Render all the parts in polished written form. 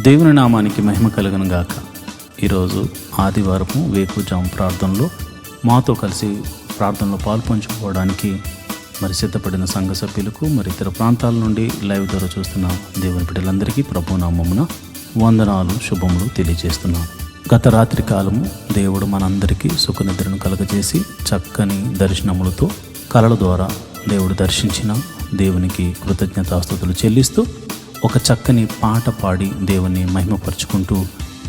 దేవుని నామానికి మహిమ కలుగును గాక. ఈరోజు ఆదివారము వేకువజాము ప్రార్థనలో మాతో కలిసి ప్రార్థనలో పాల్పంచుకోవడానికి సిద్ధపడిన సంఘ సభ్యులకు ఇతర ప్రాంతాల నుండి లైవ్ ద్వారా చూస్తున్న దేవుని బిడ్డలందరికీ ప్రభు నామమున వందనాలు, శుభములు తెలియజేస్తున్నాం. గత రాత్రి కాలము దేవుడు మనందరికీ సుఖనిద్రను కలుగజేసి చక్కని దర్శనములతో కలల ద్వారా దేవుడు దర్శించిన దేవునికి కృతజ్ఞతాస్తుతులు చెల్లిస్తూ ఒక చక్కని పాట పాడి దేవుని మహిమపరుచుకుంటూ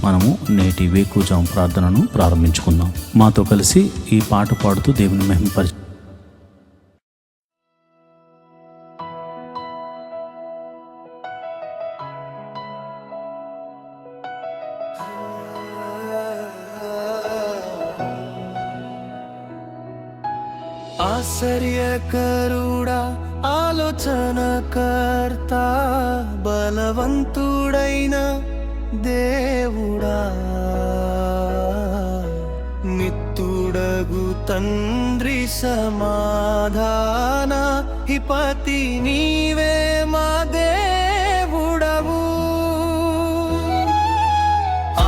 మనము నేటి వేకువజాము ప్రార్థనను ప్రారంభించుకుందాం. మాతో కలిసి ఈ పాట పాడుతూ దేవుని మహిమపరిచి ఆశ్చర్యకరుడా, ఆలోచనకర్త, బలవంతుడైన దేవుడా, మిత్తుడగు తండ్రి సమాధాన హిపతి నీవే మా దేవుడవు.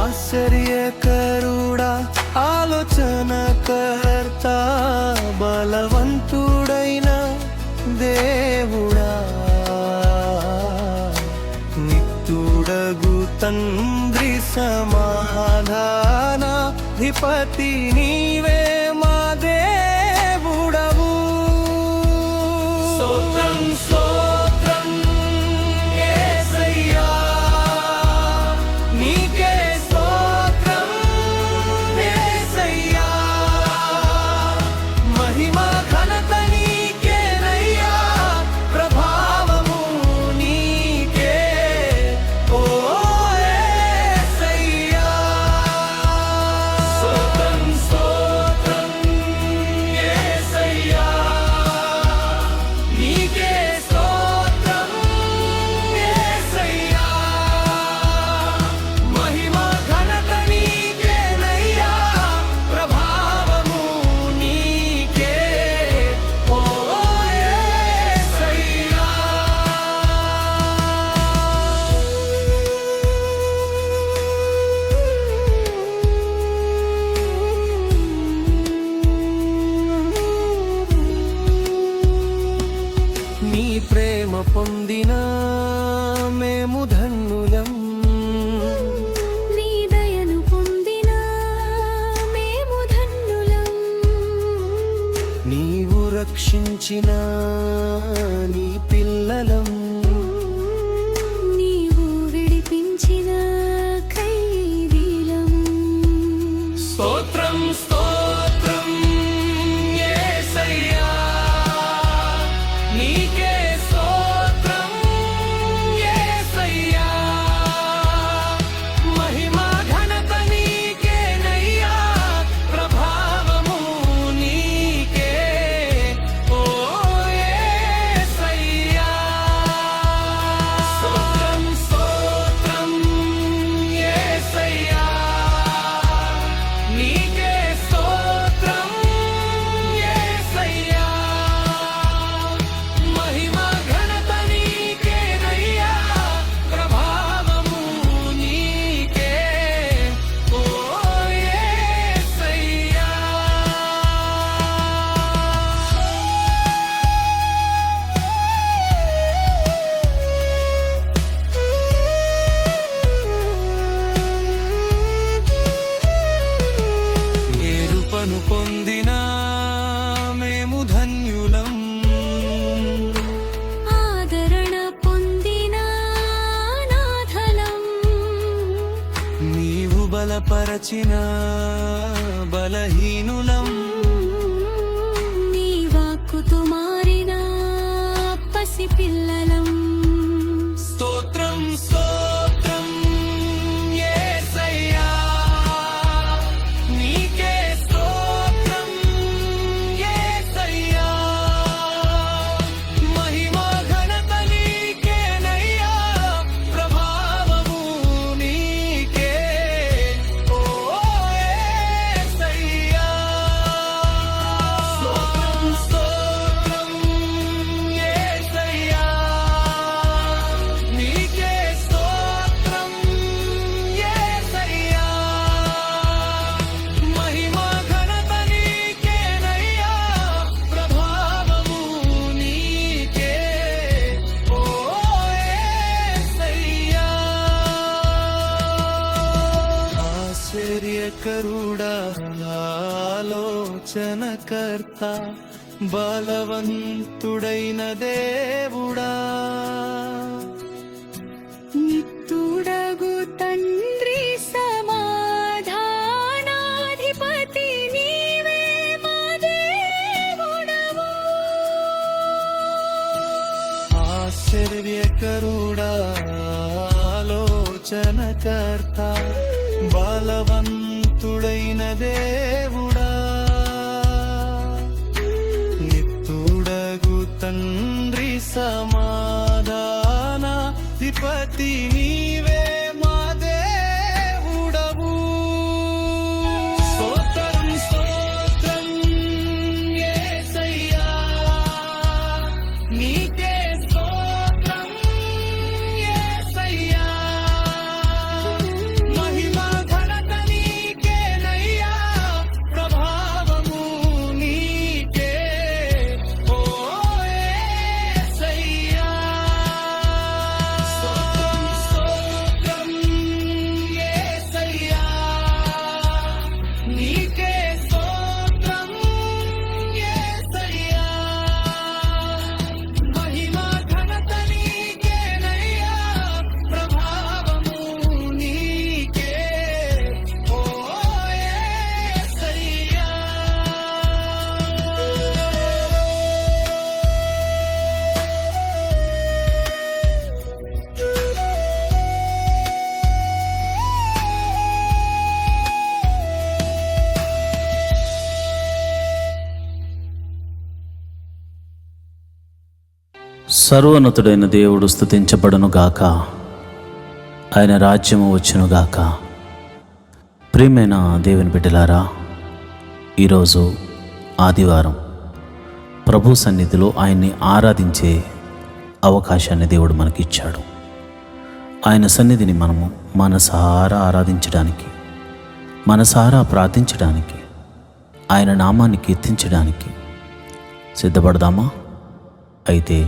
ఆశ్చర్యకరుడా, ఆలోచనకర్త, బలవంతుడైన దేవుడా, నిత్యుడగు తండ్రి సమాధాన ధిపతి నీవే మా దేవుడవు. స్తోత్రం స్తోత్రం యేసయ్యా, నీకే స్తోత్రం యేసయ్యా, మహిమ ఘనత నీకేనయ్యా, ప్రభావము నీకే ఓ యేసయ్యా. స్తోత్రం స్తోత్రం యేసయ్యా, నీకే స్తోత్రం యేసయ్యా, మహిమ ఘనత నీకేనయ్యా, ప్రభావము నీకే ఓ యేసయ్యా. నీ ప్రేమ పొందిన మేము ధన్యులం, నీ దయను పొందిన మేము ధన్యులం, నీవు రక్షించిన నీ పిల్లలం, నీవు విడిపించిన ఖైదీలం. స్తోత్రం స్తోత్రం యేసయ్యా, నీకే స్తోత్రం యేసయ్యా, మహిమ ఘనత నీకేనయ్యా, ప్రభావము నీకే ఓ యేసయ్యా. స్తోత్రం స్తోత్రం యేసయ్యా, నీకే స్తోత్రం యేసయ్యా, మహిమ ఘనత నీకేనయ్యా, ప్రభావము నీకే ఓ యేసయ్యా. ఎరుపను పొందిన మేము ధన్యులం, ఆదరణ పొందిన నాథలం, నీవు బలపరచిన బలహీనులం, నీ వాక్కుతో మారిన పసిపిల్లలం. స్తోత్రం స్తోత్రం యేసయ్యా, నీకే స్తోత్రం యేసయ్యా, మహిమ ఘనత నీకేనయ్యా, ప్రభావము నీకే ఓ యేసయ్యా. స్తోత్రం స్తోత్రం యేసయ్యా, ఆశ్చర్యకరుడా ఆలోచనకర్త బలవంతుడైన దేవుడా నిత్తుడగు తండ్రి సమాధానాధిపతి నీవే మా దేవుడవు. ఆశ్చర్యకరుడా ఆలోచనకర్త బలవంతుడైన దేవుడా నిత్తుడగు తండ్రి సమాధానాధిపతి నీవే మా దేవుడవు. స్తోత్రం స్తోత్రం యేసయ్యా నీకే స్తోత్రం యేసయ్యా మహిమ ఘనత నీకేనయ్యా ప్రభావము నీకే ఓ యేసయ్యా. స్తోత్రం స్తోత్రం యేసయ్యా నీకే స్తోత్రం యేసయ్యా మహిమ ఘనత నీకేనయ్యా ప్రభావము నీకే ఓ యేసయ్యా. సర్వోన్నతుడైన దేవుడు స్తుతించబడునుగాక. ఆయన రాజ్యము వచ్చునుగాక. ప్రియమైన దేవుని బిడ్డలారా, ఈరోజు ఆదివారం ప్రభు సన్నిధిలో ఆయన్ని ఆరాధించే అవకాశాన్ని దేవుడు మనకిచ్చాడు. ఆయన సన్నిధిని మనము మనసారా ఆరాధించడానికి, మనసారా ప్రార్థించడానికి, ఆయన నామాన్ని కీర్తించడానికి సిద్ధపడదామా? అయితే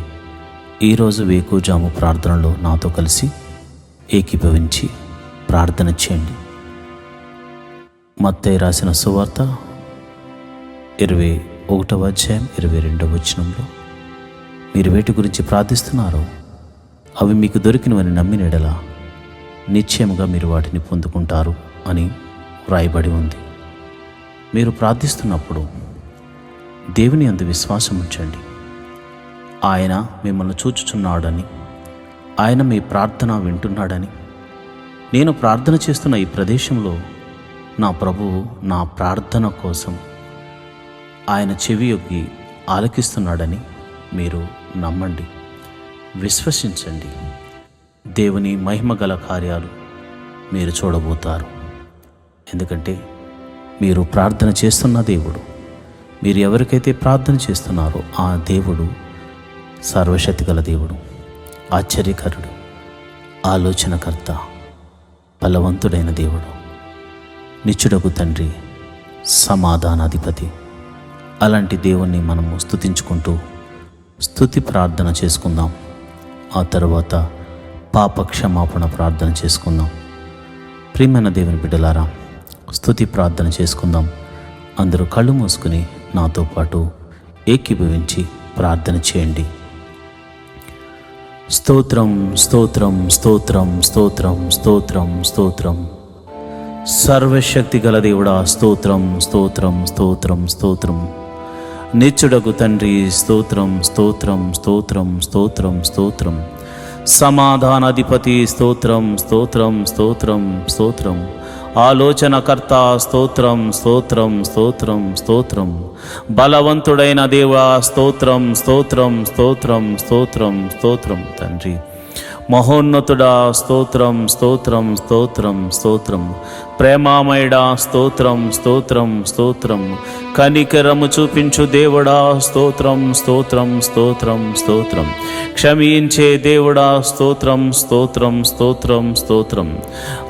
ఈరోజు వేకువజాము ప్రార్థనలో నాతో కలిసి ఏకీభవించి ప్రార్థన చేయండి. మత్తయి రాసిన సువార్త 21వ అధ్యాయం 22వ వచనంలో మీరు వేటి గురించి ప్రార్థిస్తున్నారో అవి మీకు దొరికినవని నమ్మిన యెడల నిశ్చయముగా మీరు వాటిని పొందుకుంటారు అని వ్రాయబడి ఉంది. మీరు ప్రార్థిస్తున్నప్పుడు దేవుని యందు విశ్వాసం ఉంచండి. ఆయన మిమ్మల్ని చూచుచున్నాడని, ఆయన మీ ప్రార్థన వింటున్నాడని, నేను ప్రార్థన చేస్తున్న ఈ ప్రదేశంలో నా ప్రభువు నా ప్రార్థన కోసం ఆయన చెవియొగ్గి ఆలకిస్తున్నాడని మీరు నమ్మండి, విశ్వసించండి. దేవుని మహిమగల కార్యాలు మీరు చూడబోతారు. ఎందుకంటే మీరు ప్రార్థన చేస్తున్న దేవుడు, మీరు ఎవరికైతే ప్రార్థన చేస్తున్నారో ఆ దేవుడు సర్వశక్తి గల దేవుడు, ఆశ్చర్యకరుడు, ఆలోచనకర్త, బలవంతుడైన దేవుడు, నిత్యుడగు తండ్రి, సమాధానాధిపతి. అలాంటి దేవుణ్ణి మనము స్తుతించుకుంటూ స్తుతి ప్రార్థన చేసుకుందాం. ఆ తర్వాత పాప క్షమాపణ ప్రార్థన చేసుకుందాం. ప్రియమైన దేవుని బిడ్డలారా, స్తుతి ప్రార్థన చేసుకుందాం. అందరూ కళ్ళు మూసుకుని నాతో పాటు ఏకీభవించి ప్రార్థన చేయండి. స్తోత్రం స్తోత్రం స్తోత్రం స్తోత్రం స్తోత్రం స్తోత్రం. సర్వశక్తి గల దేవుడా స్తోత్రం స్తోత్రం స్తోత్రం స్తోత్రం. నిత్యుడగు తండ్రి స్తోత్రం స్తోత్రం స్తోత్రం స్తోత్రం స్తోత్రం. సమాధానాధిపతి స్తోత్రం స్తోత్రం స్తోత్రం స్తోత్రం. ఆలోచనకర్త స్తోత్రం స్తోత్రం స్తోత్రం స్తోత్రం. బలవంతుడైన దేవా స్తోత్రం స్తోత్రం స్తోత్రం స్తోత్రం స్తోత్రం. తండ్రి మహోన్నతుడా స్తోత్రం స్తోత్రం స్తోత్రం స్తోత్రం. ప్రేమామయుడా స్తోత్రం స్తోత్రం స్తోత్రం. కనికరము చూపించు దేవుడా స్తోత్రం స్తోత్రం స్తోత్రం స్తోత్రం. క్షమించే దేవుడా స్తోత్రం స్తోత్రం స్తోత్రం స్తోత్రం.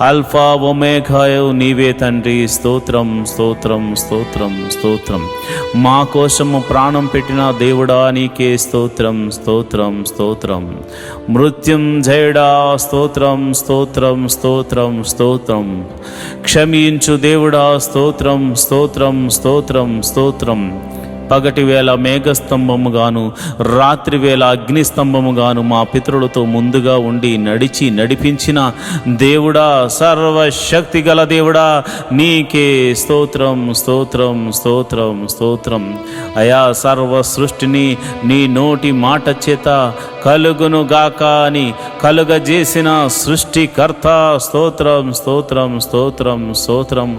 అల్ఫా ఒమేగాయు నీవే తండ్రి స్తోత్రం స్తోత్రం స్తోత్రం స్తోత్రం. మా కోసము ప్రాణం పెట్టిన దేవుడా నీకే స్తోత్రం స్తోత్రం స్తోత్రం. మృత్యుంజయుడా స్తోత్రం స్తోత్రం స్తోత్రం స్తోత్రం. క్షమించు దేవుడా స్తోత్రం స్తోత్రం స్తోత్రం స్తోత్రం. పగటి వేళ మేఘస్తంభముగాను రాత్రి వేళ అగ్నిస్తంభముగాను మా పితరులతో ముందుగా ఉండి నడిపించిన దేవుడా, సర్వశక్తి గల దేవుడా, నీకే స్తోత్రం స్తోత్రం స్తోత్రం స్తోత్రం. అయా సర్వ సృష్టిని నీ నోటి మాట చేత కలుగును గాక అని కలుగజేసిన సృష్టికర్త, స్తోత్రం స్తోత్రం స్తోత్రం స్తోత్రం.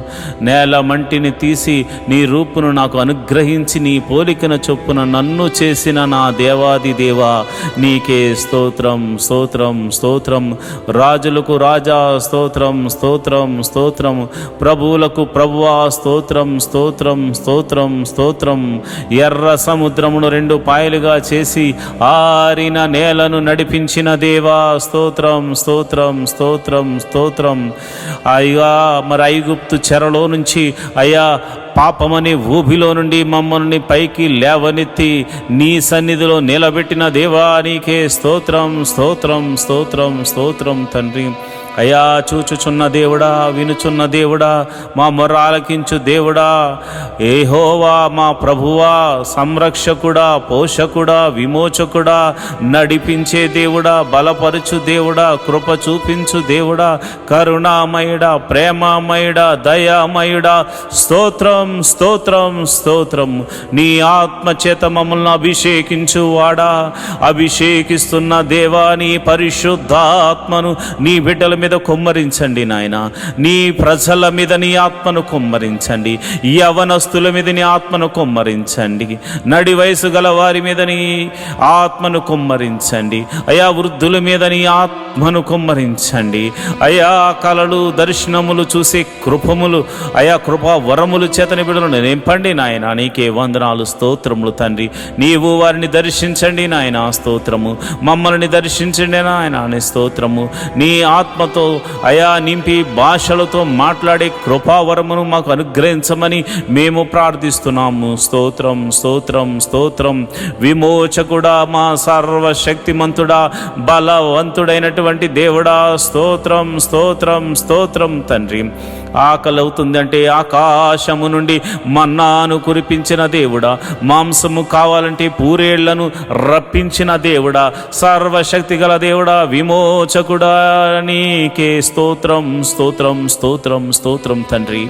నేల మంటిని తీసి నీ రూపును నాకు అనుగ్రహించి నీ పోలికన చొప్పున నన్ను చేసిన నా దేవాది దేవా, నీకే స్తోత్రం స్తోత్రం స్తోత్రం. రాజులకు రాజా స్తోత్రం స్తోత్రం స్తోత్రం. ప్రభువులకు ప్రభువా స్తోత్రం స్తోత్రం స్తోత్రం స్తోత్రం. ఎర్ర సముద్రమును 2 పాయలుగా చేసి ఆరిన నేలను నడిపించిన దేవా, స్తోత్రం స్తోత్రం స్తోత్రం స్తోత్రం. అయ్యా మరి ఐగుప్తు చెరలో నుంచి అయ్యా పాపమనే ఊబిలో నుండి మమ్మల్ని పైకి లేవనెత్తి నీ సన్నిధిలో నిలబెట్టిన దేవా, నీకే స్తోత్రం స్తోత్రం స్తోత్రం స్తోత్రం తండ్రి. అయా చూచుచున్న దేవుడా, వినుచున్న దేవుడా, మా మొర్ర ఆలకించు దేవుడా, యెహోవా మా ప్రభువా, సంరక్షకుడా, పోషకుడా, విమోచకుడా, నడిపించే దేవుడా, బలపరచు దేవుడా, కృప చూపించు దేవుడా, కరుణామయుడా, ప్రేమమయుడా, దయామయుడా, స్తోత్రం స్తోత్రం స్తోత్రం. నీ ఆత్మచేత మమ్మల్ని అభిషేకించు వాడా, అభిషేకిస్తున్న దేవా, నీ పరిశుద్ధాత్మను నీ బిడ్డల మీద కుమ్మరించండి నాయన. నీ ప్రజల మీద నీ ఆత్మను కుమ్మరించండి. యవనస్తుల మీద నీ ఆత్మను కుమ్మరించండి. నడి వయసు గల వారి మీద నీ ఆత్మను కుమ్మరించండి. అయా వృద్ధుల మీద నీ ఆత్మను కుమ్మరించండి. అయా కలలు దర్శనములు చూసే కృపములు, అయా కృపా వరములు చేతని బిడ్డలను నింపండి నాయన. నీకే వందనాలు స్తోత్రములు తండ్రి. నీవు వారిని దర్శించండి నాయన, స్తోత్రము. మమ్మల్ని దర్శించండి నాయన అని స్తోత్రము. నీ ఆత్మతో అయా నింపి భాషలతో మాట్లాడే కృపావరమును మాకు అనుగ్రహించమని మేము ప్రార్థిస్తున్నాము. స్తోత్రం స్తోత్రం స్తోత్రం. విమోచకుడా, మా సర్వశక్తిమంతుడా, బలవంతుడైనటువంటి దేవుడా, స్తోత్రం స్తోత్రం స్తోత్రం తండ్రి. ఆకలి అవుతుందంటే ఆకాశము నుండి మన్నాను కురిపించిన దేవుడా, మాంసము కావాలంటే పూరేళ్లను రప్పించిన దేవుడా, సర్వశక్తి గల దేవుడా, విమోచకుడా, నీకే స్తోత్రం స్తోత్రం స్తోత్రం స్తోత్రం తండ్రి.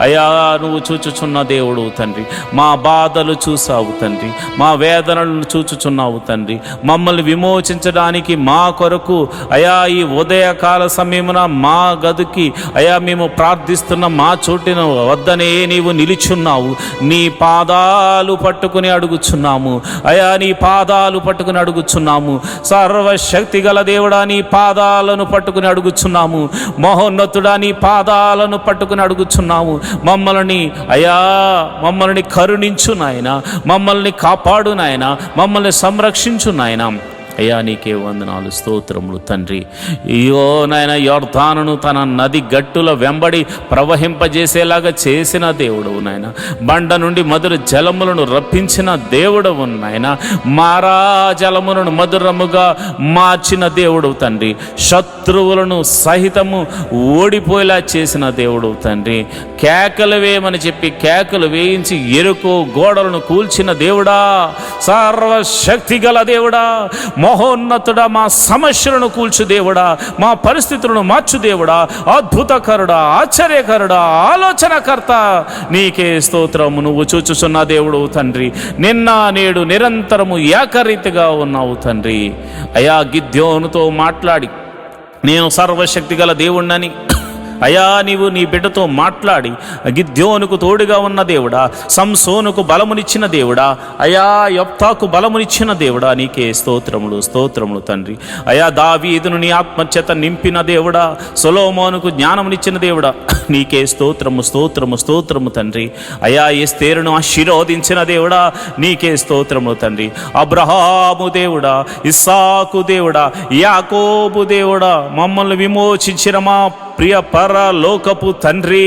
అయా నువ్వు చూచుచున్న దేవుడు తండ్రి. మా బాధలు చూసావు తండ్రి, మా వేదనలను చూచుచున్నావు తండ్రి. మమ్మల్ని విమోచించడానికి మా కొరకు అయా ఈ ఉదయకాల సమయమున మా గదికి అయా మేము ప్రార్థిస్తున్న మా చోటిన వద్దనే నీవు నిలుచున్నావు. నీ పాదాలు పట్టుకుని అడుగుచున్నాము అయా, నీ పాదాలు పట్టుకుని అడుగుచున్నాము. సర్వశక్తి గల దేవుడా, నీ పాదాలను పట్టుకుని అడుగుచున్నాము. మహోన్నతుడా, నీ పాదాలను పట్టుకుని అడుగుచున్నాము. మమ్మల్ని కరుణించు నాయన, మమ్మల్ని కాపాడు నాయన, మమ్మల్ని సంరక్షించు నాయన. అయ్యా నీకే వందనాలు స్తోత్రములు తండ్రి. అయ్యో నాయన, యొర్దానును తన నది గట్టుల వెంబడి ప్రవహింపజేసేలాగా చేసిన దేవుడవు నాయన. బండ నుండి మధుర జలములను రప్పించిన దేవుడవు నాయన. మారా జలములను మధురముగా మార్చిన దేవుడవు తండ్రి. శత్రువులను సహితము ఓడిపోయేలా చేసిన దేవుడవు తండ్రి. కేకలు వేయమని చెప్పి కేకలు వేయించి ఎరుకో గోడలను కూల్చిన దేవుడా, సర్వశక్తి గల దేవుడా, మహోన్నతుడా, మా సమస్యలను కూల్చు దేవుడా, మా పరిస్థితులను మార్చు దేవుడా, అద్భుతకరుడా, ఆశ్చర్యకరుడా, ఆలోచనకర్త, నీకే స్తోత్రము. నువ్వు చూచుచున్న దేవుడు తండ్రి. నిన్న నేడు నిరంతరము ఏకరీతిగా ఉన్నావు తండ్రి. అయా గిద్యోనుతో మాట్లాడి నేను సర్వశక్తి గల దేవుణ్ణని అయా నీవు నీ బిడ్డతో మాట్లాడి గిద్యోనుకు తోడుగా ఉన్న దేవుడా, సంసోనుకు బలమునిచ్చిన దేవుడా, అయా యొప్తాకు బలమునిచ్చిన దేవుడా, నీకే స్తోత్రములు స్తోత్రములు తండ్రి. అయా దావీదును నీ ఆత్మచేత నింపిన దేవుడా, సొలొమోనుకు జ్ఞానమునిచ్చిన దేవుడా, నీకే స్తోత్రము స్తోత్రము స్తోత్రము తండ్రి. అయా ఎస్తేరును ఆశీర్వదించిన దేవుడా, నీకే స్తోత్రములు తండ్రి. అబ్రహాము దేవుడా, ఇస్సాకు దేవుడా, యాకోబు దేవుడా, మమ్మల్ని విమోచించిన మా ప్రియ పరలోకపు తండ్రి,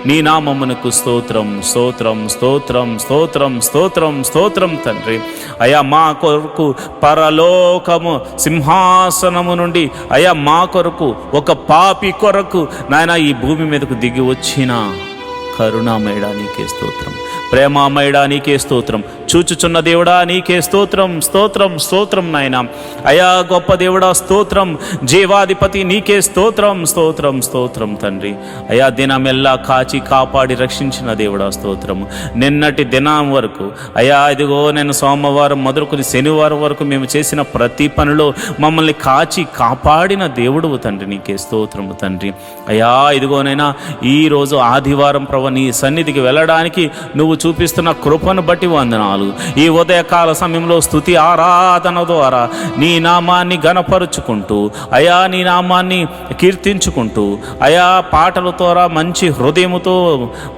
నీ నామమునకు స్తోత్రం స్తోత్రం స్తోత్రం స్తోత్రం స్తోత్రం స్తోత్రం తండ్రి. అయా మా కొరకు పరలోకము సింహాసనము నుండి అయా మా కొరకు ఒక పాపి కొరకు నాయన ఈ భూమి మీదకు దిగి వచ్చిన కరుణామయుడా నీకే స్తోత్రం, ప్రేమామయుడా నీకే స్తోత్రం, చూచుచున్న దేవుడా నీకే స్తోత్రం స్తోత్రం స్తోత్రం నాయన. అయా గొప్ప దేవుడా స్తోత్రం, జీవాధిపతి నీకే స్తోత్రం స్తోత్రం స్తోత్రం తండ్రి. అయా దినమెల్లా కాచి కాపాడి రక్షించిన దేవుడా స్తోత్రము. నిన్నటి దినం వరకు అయా ఇదిగో నేను సోమవారం మొదలుకొని శనివారం వరకు మేము చేసిన ప్రతి పనిలో మమ్మల్ని కాచి కాపాడిన దేవుడువు తండ్రి, నీకే స్తోత్రము తండ్రి. అయా ఇదిగోనైనా ఈరోజు ఆదివారం ప్రభు నీ సన్నిధికి వెళ్ళడానికి నువ్వు చూపిస్తున్న కృపను బట్టి వందనాలు. ఈ ఉదయకాల సమయంలో స్తుతి ఆరాధన ద్వారా నీ నామాన్ని గణపరుచుకుంటూ అయా నీ నామాన్ని కీర్తించుకుంటూ అయా పాటల ద్వారా మంచి హృదయముతో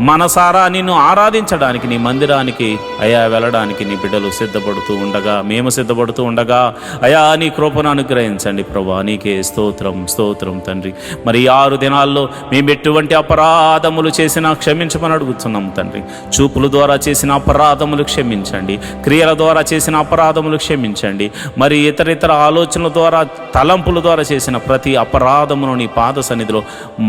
మనసారా నిన్ను ఆరాధించడానికి నీ మందిరానికి అయా వెళ్ళడానికి నీ బిడ్డలు సిద్ధపడుతూ ఉండగా, మేము సిద్ధపడుతూ ఉండగా అయా నీ కృపను అనుగ్రహించండి ప్రభా, నీకే స్తోత్రం స్తోత్రం తండ్రి. మరి 6 దినాల్లో మేము ఎటువంటి అపరాధములు చేసినా క్షమించమని అడుగుతున్నాం తండ్రి. చూపుల ద్వారా చేసిన అపరాధములు క్షమించండి, క్రియల ద్వారా చేసిన అపరాధములు క్షమించండి, మరి ఇతర ఆలోచనల ద్వారా తలంపుల ద్వారా చేసిన ప్రతి అపరాధమును నీ పాద సన్నిధిలో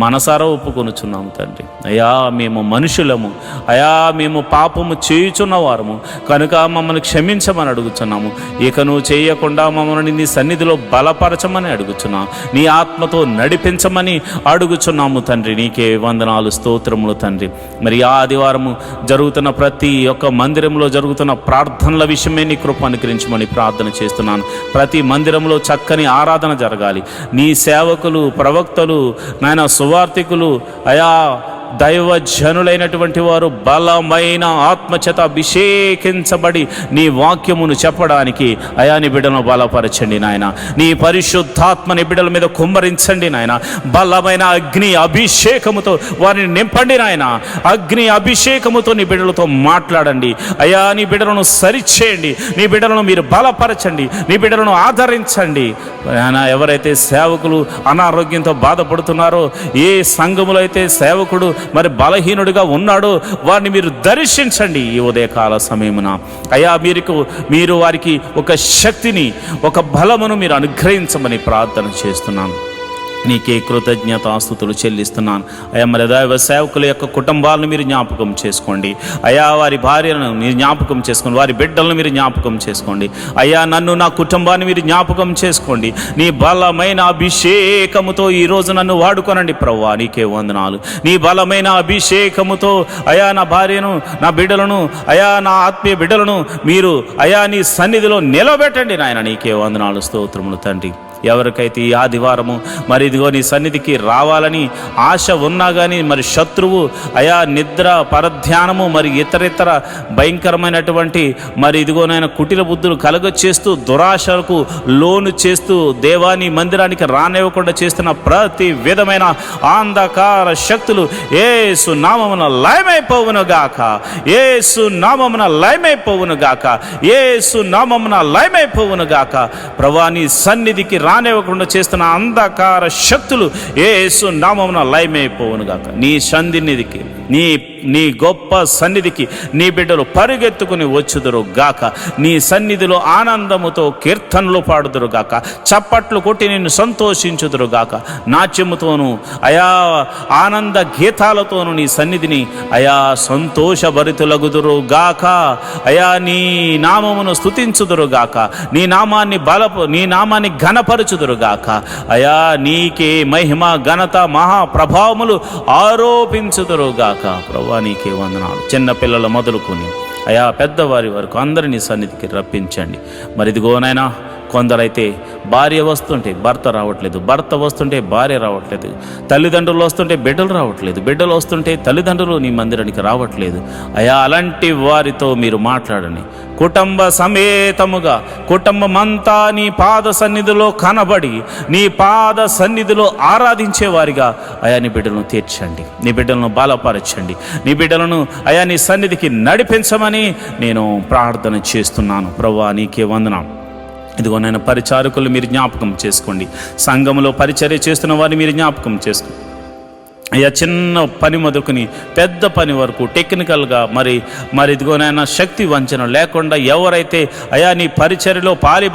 మనసారా ఒప్పుకొనుచున్నాము తండ్రి. అయా మేము మనుషులము, అయా మేము పాపము చేయుచున్న వారము కనుక మమ్మల్ని క్షమించమని అడుగుతున్నాము. ఇక నువ్వు చేయకుండా మమ్మల్ని నీ సన్నిధిలో బలపరచమని అడుగుచున్నాము, నీ ఆత్మతో నడిపించమని అడుగుచున్నాము తండ్రి. నీకే వందనాలు స్తోత్రములు తండ్రి. మరి ఆదివారము జరుగుతున్న ప్రతి ఒక్క మందిరంలో జరుగుతున్న ప్రార్థనల విషయమే నీ కృప అనుగ్రహించమని ప్రార్థన చేస్తున్నాను. ప్రతి మందిరంలో చక్కని ఆరాధన జరగాలి. నీ సేవకులు, ప్రవక్తలు, నాయన సువార్థికులు, అయా దైవజనులైనటువంటి వారు బలమైన ఆత్మచేత అభిషేకించబడి నీ వాక్యమును చెప్పడానికి అయా నీ బిడ్డలను బలపరచండి నాయన. నీ పరిశుద్ధాత్మని బిడ్డల మీద కుమ్మరించండి నాయన. బలమైన అగ్ని అభిషేకముతో వారిని నింపండి నాయన. అగ్ని అభిషేకముతో నీ బిడ్డలతో మాట్లాడండి అయా. నీ బిడ్డలను సరిచేయండి, నీ బిడ్డలను మీరు బలపరచండి, నీ బిడ్డలను ఆదరించండి నాయన. ఎవరైతే సేవకులు అనారోగ్యంతో బాధపడుతున్నారో, ఏ సంఘములో అయితే సేవకుడు మరి బలహీనుడిగా ఉన్నాడో వారిని మీరు దర్శించండి ఈ ఉదయకాల సమయమున అయ్యా. మీరు వారికి ఒక శక్తిని, ఒక బలమును మీరు అనుగ్రహించమని ప్రార్థన చేస్తున్నాను. నీకే కృతజ్ఞతాస్తుతులు చెల్లిస్తున్నాను అయ్యా. మరి దైవ సేవకుల యొక్క కుటుంబాలను మీరు జ్ఞాపకం చేసుకోండి అయ్యా. వారి భార్యలను మీరు జ్ఞాపకం చేసుకోండి, వారి బిడ్డలను మీరు జ్ఞాపకం చేసుకోండి అయ్యా. నన్ను, నా కుటుంబాన్ని మీరు జ్ఞాపకం చేసుకోండి. నీ బలమైన అభిషేకముతో ఈరోజు నన్ను వాడుకోనండి ప్రభువా, నీకే వందనాలు. నీ బలమైన అభిషేకముతో అయా నా భార్యను, నా బిడ్డలను అయా, నా ఆత్మీయ బిడ్డలను మీరు అయా నీ సన్నిధిలో నిలబెట్టండి నాయన. నీకే వందనాలు స్తోత్రములు తండ్రి. ఎవరికైతే ఈ ఆదివారము మరి ఇదిగో నీ సన్నిధికి రావాలని ఆశ ఉన్నా కానీ మరి శత్రువు అయా నిద్ర, పరధ్యానము, మరి ఇతర భయంకరమైనటువంటి మరి ఇదిగోనైనా కుటిల బుద్ధులు కలగచేస్తూ, దురాశలకు లోను చేస్తూ, దేవాని మందిరానికి రానివ్వకుండా చేస్తున్న ప్రతి విధమైన అంధకార శక్తులు యేసు నామమున లయమైపోవును గాక, యేసు నామమున లయమైపోవును గాక, యేసు నామమున లయమైపోవును గాక. ప్రభువా నీ సన్నిధికి రానివ్వకుండా చేస్తున్న అంధకార శక్తులు యేసు నామమున లయమైపోవును గాక. నీ సన్నిధికి, నీ గొప్ప సన్నిధికి నీ బిడ్డలు పరిగెత్తుకుని వచ్చుదురు గాక. నీ సన్నిధిలో ఆనందముతో కీర్తనలు పాడుదురు గాక, చప్పట్లు కొట్టి నిన్ను సంతోషించుదురు గాక. నాట్యముతోనూ అయా ఆనంద గీతాలతోనూ నీ సన్నిధిని అయా సంతోషభరితులగుదురు గాక. అయా నీ నామమును స్తుతించుదురు గాక, నీ నామాన్ని ఘనపరచుదురు గాక. అయా నీకే మహిమ, ఘనత, మహాప్రభావములు ఆరోపించుదురు గాక. ప్రభువా నీకే వందనాలు. చిన్న పిల్లలు మొదలుకొని అయా పెద్దవారి వరకు అందరినీ సన్నిధికి రప్పించండి. మరి ఇదిగోనైనా కొందరైతే భార్య వస్తుంటే భర్త రావట్లేదు, భర్త వస్తుంటే భార్య రావట్లేదు, తల్లిదండ్రులు వస్తుంటే బిడ్డలు రావట్లేదు, బిడ్డలు వస్తుంటే తల్లిదండ్రులు నీ మందిరానికి రావట్లేదు అయా. అలాంటి వారితో మీరు మాట్లాడండి. కుటుంబ సమేతముగా కుటుంబమంతా నీ పాద సన్నిధిలో కనబడి, నీ పాద సన్నిధిలో ఆరాధించేవారిగా అయా నీ బిడ్డలను తీర్చండి, నీ బిడ్డలను బలపరచండి, నీ బిడ్డలను అయా నీ సన్నిధికి నడిపించమని నేను ప్రార్థన చేస్తున్నాను. ప్రభువా నీకే వందనం. ఇదిగో నేను పరిచారకులు మీరు జ్ఞాపకం చేసుకోండి, సంఘములో పరిచర్య చేస్తున్న వారిని మీరు జ్ఞాపకం చేసుకోండి. అయ్యా చిన్న పని మొదలుకొని పెద్ద పని వరకు టెక్నికల్గా మరి ఇదిగోనైనా శక్తి వంచన లేకుండా ఎవరైతే అయా నీ పరిచర్యలో పాలి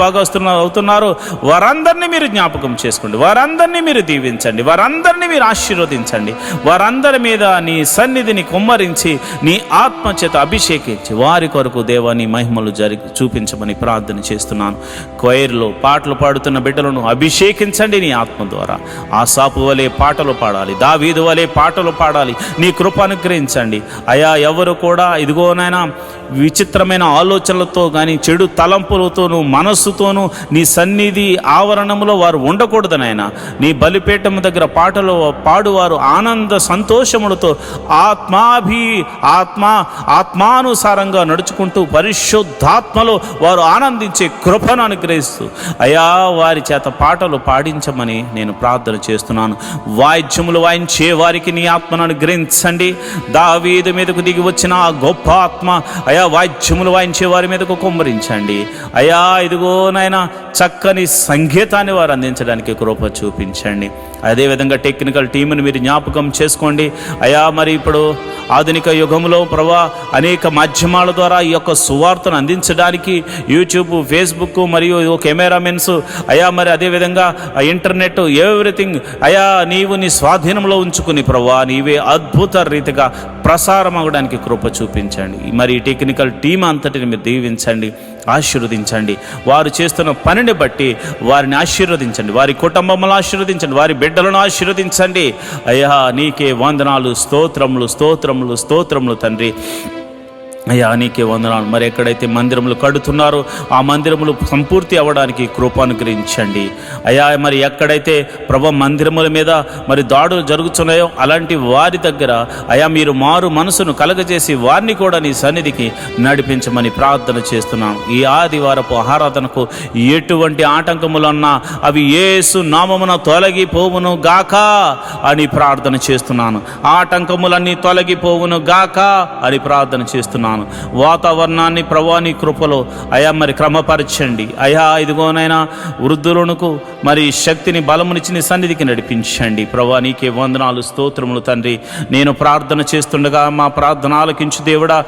అవుతున్నారో వారందరినీ మీరు జ్ఞాపకం చేసుకోండి, వారందరినీ మీరు దీవించండి, వారందరినీ మీరు ఆశీర్వదించండి, వారందరి మీద నీ సన్నిధిని కుమ్మరించి నీ ఆత్మ చేత అభిషేకించి వారి కొరకు దేవా నీ మహిమలు చూపించమని ప్రార్థన చేస్తున్నాను. క్వైర్లో పాటలు పాడుతున్న బిడ్డలను అభిషేకించండి నీ ఆత్మ ద్వారా. ఆసాపు వలె పాటలు పాడాలి, దావీదు వలె పాటలు పాడాలి, నీ కృప అనుగ్రహించండి అయా. ఎవరు కూడా ఇదిగోనైనా విచిత్రమైన ఆలోచనలతో కానీ చెడు తలంపులతోనూ మనస్సుతోనూ నీ సన్నిధి ఆవరణంలో వారు ఉండకూడదనైనా. నీ బలిపీఠం దగ్గర పాటలు పాడువారు ఆనంద సంతోషములతో ఆత్మానుసారంగా నడుచుకుంటూ పరిశుద్ధాత్మలో వారు ఆనందించే కృపను అనుగ్రహిస్తూ అయా వారి చేత పాటలు పాడించమని నేను ప్రార్థన చేస్తున్నాను. వాయిద్యములు వాయించే వారికి నీ ఆత్మను అనుగ్రహించండి. దావీదు మీదకు దిగి వచ్చిన ఆ గొప్ప ఆత్మ అయా వాయిద్యములు వాయించే వారి మీదకు కుమ్మరించండి అయా. ఇదిగోనైనా చక్కని సంగీతాన్ని వారు అందించడానికి కృప చూపించండి. అదేవిధంగా టెక్నికల్ టీంని మీరు జ్ఞాపకం చేసుకోండి అయా. మరి ఇప్పుడు ఆధునిక యుగంలో ప్రభా అనేక మాధ్యమాల ద్వారా ఈ యొక్క సువార్తను అందించడానికి యూట్యూబ్, ఫేస్బుక్ మరియు కెమెరామెన్స్ అయా, మరి అదేవిధంగా ఇంటర్నెట్ ఎవ్రీథింగ్ అయా నీవు నీ స్వాధీనంలో ఉంచుకుని ప్రభా నీవే అద్భుత రీతిగా ప్రసారం అవ్వడానికి కృప చూపించండి. మరి ఈ టెక్నికల్ టీం అంతటిని మీరు దీవించండి, ఆశీర్వదించండి. వారు చేస్తున్న పనిని బట్టి వారిని ఆశీర్వదించండి, వారి కుటుంబములను ఆశీర్వదించండి, వారి బిడ్డలను ఆశీర్వదించండి అయ్యా. నీకే వందనాలు, స్తోత్రములు స్తోత్రములు స్తోత్రములు తండ్రి అయ్యా. నీకే వందనాలు. మరి ఎక్కడైతే మందిరములు కడుతున్నారో ఆ మందిరములు సంపూర్తి అవ్వడానికి కృప అనుగ్రహించండి అయ్యా. మరి ఎక్కడైతే ప్రభు మందిరముల మీద మరి దాడులు జరుగుతున్నాయో అలాంటి వారి దగ్గర అయ్యా మీరు మారు మనసును కలగజేసి వారిని కూడా నీ సన్నిధికి నడిపించమని ప్రార్థన చేస్తున్నాం. ఈ ఆదివారపు ఆరాధనకు ఎటువంటి ఆటంకములన్నా అవి యేసు నామమున తొలగిపోవును గాక అని ప్రార్థన చేస్తున్నాను. ఆటంకములన్నీ తొలగిపోవును గాక అని ప్రార్థన చేస్తున్నాను. వాతావరణాన్ని ప్రభా నీ కృపలో అయా మరి క్రమపరచండి అయా. ఇదిగోనైనా వృద్ధులకు మరి శక్తిని బలమునిచ్చి నీ సన్నిధికి నడిపించండి ప్రభా. నీకే వందనాలు, స్తోత్రములు తండ్రి. నేను ప్రార్థన చేస్తుండగా మా ప్రార్థన ఆలకించు దేవుడా,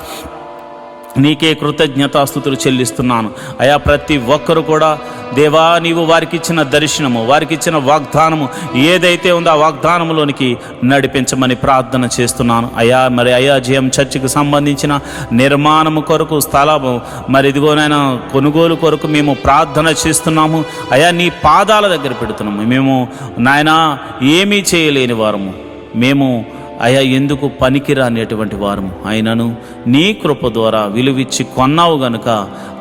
నీకే కృతజ్ఞతాస్తుతులు చెల్లిస్తున్నాను అయా. ప్రతి ఒక్కరు కూడా దేవా నీవు వారికి ఇచ్చిన దర్శనము, వారికి ఇచ్చిన వాగ్దానము ఏదైతే ఉందో ఆ వాగ్దానములోనికి నడిపించమని ప్రార్థన చేస్తున్నాను అయా. మరి అయా జిఎం చర్చికి సంబంధించిన నిర్మాణము కొరకు స్థలము మరి ఇదిగోనైనా కొనుగోలు కొరకు మేము ప్రార్థన చేస్తున్నాము అయా. నీ పాదాల దగ్గర పెడుతున్నాము. మేము నాయనా ఏమీ చేయలేని వారము, మేము అయా ఎందుకు పనికిరానేటువంటి వారము, అయినను నీ కృప ద్వారా విలువిచ్చి కొన్నావు గనుక